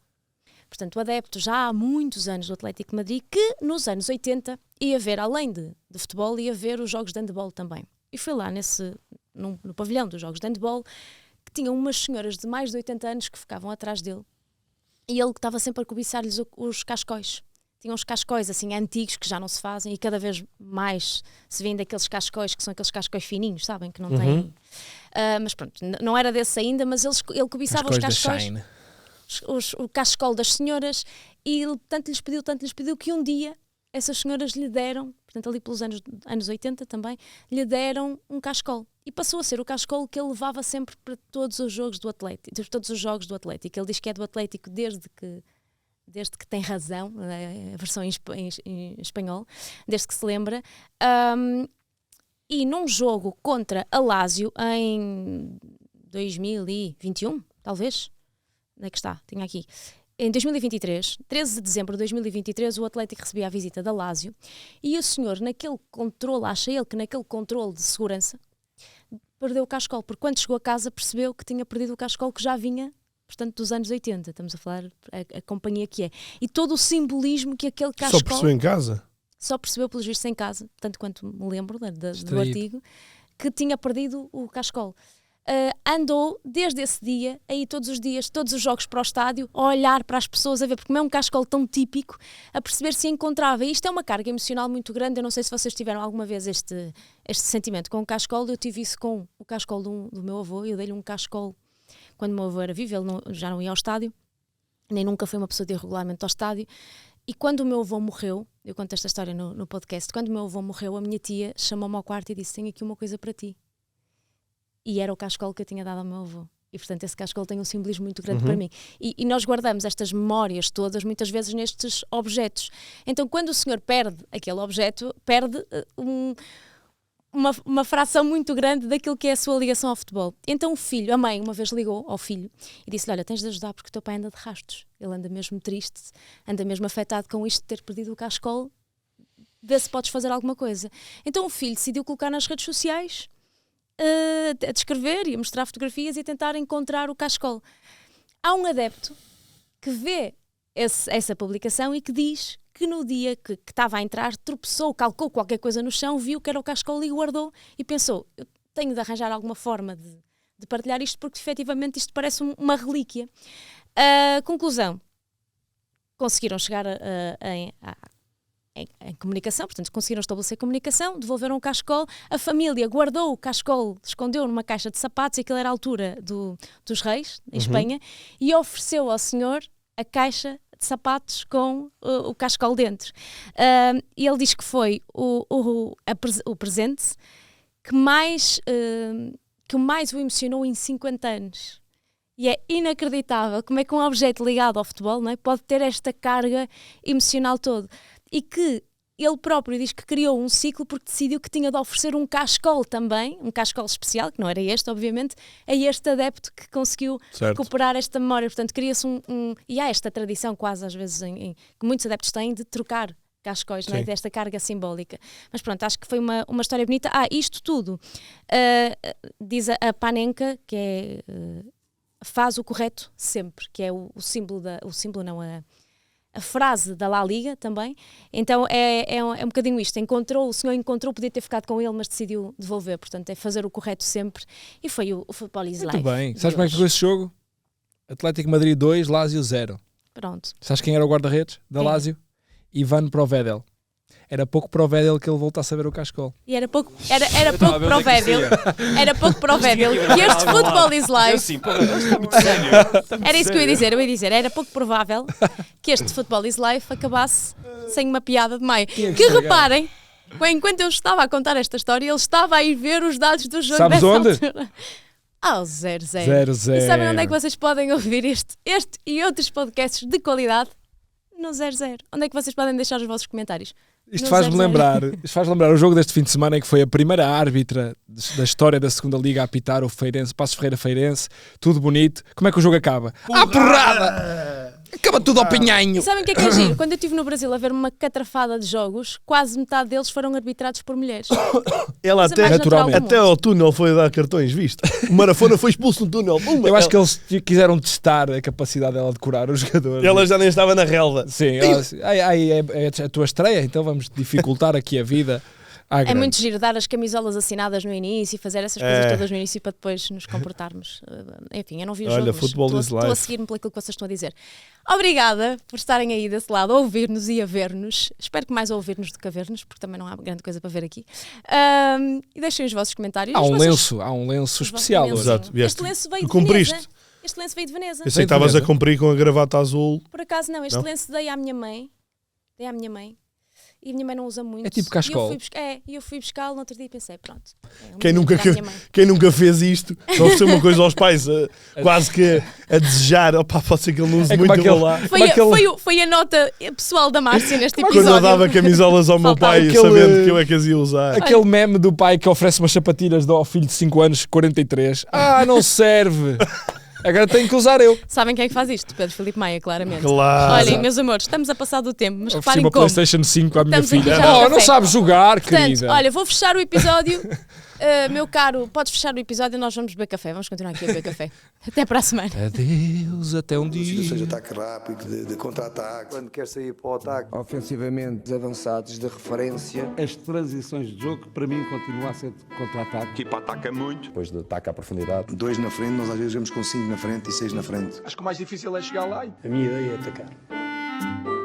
Portanto, o adepto já há muitos anos do Atlético de Madrid, que nos anos 80 ia ver, além de futebol, ia ver os jogos de handball também. E foi lá no pavilhão dos jogos de handball, que tinham umas senhoras de mais de 80 anos que ficavam atrás dele. E ele estava sempre a cobiçar-lhes os cascóis. Tinham uns cascóis assim antigos que já não se fazem e cada vez mais se vêem daqueles cascóis que são aqueles cascóis fininhos, sabem? Que não têm... mas pronto, não era desse ainda, mas ele cobiçava os cascóis, Shine. o cascol das senhoras, e ele tanto lhes pediu que um dia essas senhoras lhe deram, portanto ali pelos anos 80 também, lhe deram um cascol. E passou a ser o cascol que ele levava sempre para todos os jogos do Atlético. Ele diz que é do Atlético desde que tem razão, a versão em espanhol, desde que se lembra. E num jogo contra a Lazio em 2021, talvez, onde é que está? Tinha aqui. Em 2023, 13 de dezembro de 2023, o Atlético recebia a visita da Lazio e o senhor, acha ele que naquele controle de segurança, perdeu o cascol, porque quando chegou a casa percebeu que tinha perdido o cascol que já vinha, portanto, dos anos 80. Estamos a falar a companhia que é. E todo o simbolismo que aquele cascol... Só percebeu em casa? Só percebeu pelos vistos em casa, tanto quanto me lembro do Distraído. artigo, que tinha perdido o cascol. Andou desde esse dia, aí todos os dias, todos os jogos para o estádio, a olhar para as pessoas, a ver, porque não é um cascol tão típico, a perceber se encontrava. E isto é uma carga emocional muito grande. Eu não sei se vocês tiveram alguma vez este sentimento com o cascol. Eu tive isso com o cascol do meu avô. Eu dei-lhe um cascol quando o meu avô era vivo, ele já não ia ao estádio, nem nunca foi uma pessoa de ir regularmente ao estádio. E quando o meu avô morreu, eu conto esta história no podcast, quando o meu avô morreu, a minha tia chamou-me ao quarto e disse: tenho aqui uma coisa para ti. E era o cascol que eu tinha dado ao meu avô. E, portanto, esse cascol tem um simbolismo muito grande para mim. E nós guardamos estas memórias todas, muitas vezes, nestes objetos. Então, quando o senhor perde aquele objeto, perde uma fração muito grande daquilo que é a sua ligação ao futebol. Então, a mãe, uma vez ligou ao filho e disse-lhe: olha, tens de ajudar porque o teu pai anda de rastos. Ele anda mesmo triste, anda mesmo afetado com isto de ter perdido o cascol. Vê se podes fazer alguma coisa. Então, o filho decidiu colocar nas redes sociais... a descrever e a mostrar fotografias e a tentar encontrar o cascol. Há um adepto que vê essa publicação e que diz que no dia que estava a entrar tropeçou, calcou qualquer coisa no chão, viu que era o cascol e guardou e pensou: eu tenho de arranjar alguma forma de partilhar isto porque efetivamente isto parece uma relíquia. Conclusão: conseguiram chegar em comunicação, portanto conseguiram estabelecer comunicação, devolveram o cachecol, a família guardou o cachecol, escondeu numa caixa de sapatos, e aquilo era a altura dos reis, em Espanha, e ofereceu ao senhor a caixa de sapatos com o cachecol dentro. E ele diz que foi o presente que mais o emocionou em 50 anos. E é inacreditável como é que um objeto ligado ao futebol, não é, pode ter esta carga emocional toda. E que ele próprio diz que criou um ciclo porque decidiu que tinha de oferecer um cachecol também, um cachecol especial, que não era este, obviamente, a este adepto que conseguiu recuperar esta memória. Portanto, cria-se e há esta tradição quase às vezes que muitos adeptos têm de trocar cachecóis, não é? Desta carga simbólica. Mas pronto, acho que foi uma história bonita. Isto tudo, diz a Panenka, que é... faz o correto sempre, que é o símbolo a frase da La Liga também. Então é um bocadinho isto. O senhor encontrou, podia ter ficado com ele, mas decidiu devolver. Portanto, é fazer o correto sempre. E foi o Futebol is Life. Muito bem. Sabes como é que ficou esse jogo? Atlético Madrid 2, Lazio 0. Pronto. Sabes quem era o guarda-redes da Lazio? Ivan Provedel. Era pouco provável que ele voltasse a ver o cachecol. E era pouco provável. Era pouco provável que este Futebol is Life. Era isso que eu ia dizer. Era pouco provável que este Futebol is Life acabasse sem uma piada de meio. Que reparem, enquanto eu estava a contar esta história, ele estava a ir ver os dados do jogo. Sabes onde? Altura. Ao 0-0. E sabem onde é que vocês podem ouvir este e outros podcasts de qualidade? No 0-0. Onde é que vocês podem deixar os vossos comentários? Isto faz-me lembrar o jogo deste fim de semana, em que foi a primeira árbitra da história da segunda Liga a apitar o Feirense, Passos Ferreira Feirense, tudo bonito. Como é que o jogo acaba? Porrada! Acaba tudo ao pinhanho. Sabem o que é giro? Quando eu estive no Brasil a ver uma catrafada de jogos, quase metade deles foram arbitrados por mulheres. Ela até ao túnel foi dar cartões, viste? O Marafona foi expulso no túnel. Eu acho que eles quiseram testar a capacidade dela de curar os jogadores. Ela já nem estava na relva. Sim, é a tua estreia, então vamos dificultar aqui a vida. É muito giro dar as camisolas assinadas no início e fazer essas coisas todas no início para depois nos comportarmos. Enfim, eu não vi o jogo, estou a seguir-me pelo que vocês estão a dizer. Obrigada por estarem aí desse lado a ouvir-nos e a ver-nos. Espero que mais a ouvir-nos do que a ver-nos, porque também não há grande coisa para ver aqui. E deixem os vossos comentários. Há um lenço especial. Exato. Este lenço veio de Veneza. Este lenço veio de Veneza. Eu sei que estavas a cumprir com a gravata azul. Por acaso não, este lenço dei à minha mãe. E a minha mãe não usa muito. É tipo cachecol. E eu fui buscá-lo no outro dia e pensei, pronto. Quem nunca fez isto, oferecer uma coisa aos pais, quase que a desejar, pode ser que ele não use muito, eu vou lá. Foi a nota pessoal da Márcia neste episódio. Quando eu dava camisolas ao meu pai, sabendo que eu é que as ia usar. Aquele meme do pai que oferece umas sapatilhas ao filho de 5 anos, 43. Não serve! Agora tenho que usar eu. Sabem quem é que faz isto? Pedro Filipe Maia, claramente. Claro. Olhem, meus amores, estamos a passar do tempo, mas reparem uma como. PlayStation 5 à minha filha. Não não sabe jogar, portanto, querida. Olha, vou fechar o episódio. Meu caro, podes fechar o episódio e nós vamos beber café. Vamos continuar aqui a beber café. Até para a semana. Adeus, até um dia. Situações de ataque rápido, de contra-ataque. Quando quer sair para o ataque. Ofensivamente avançados de referência. As transições de jogo, para mim, continua a ser de contra-ataque. A equipa ataca muito. Depois de ataque à profundidade. 2 na frente, nós às vezes jogamos com 5 na frente e 6 na frente. Acho que o mais difícil é chegar lá. A minha ideia é atacar.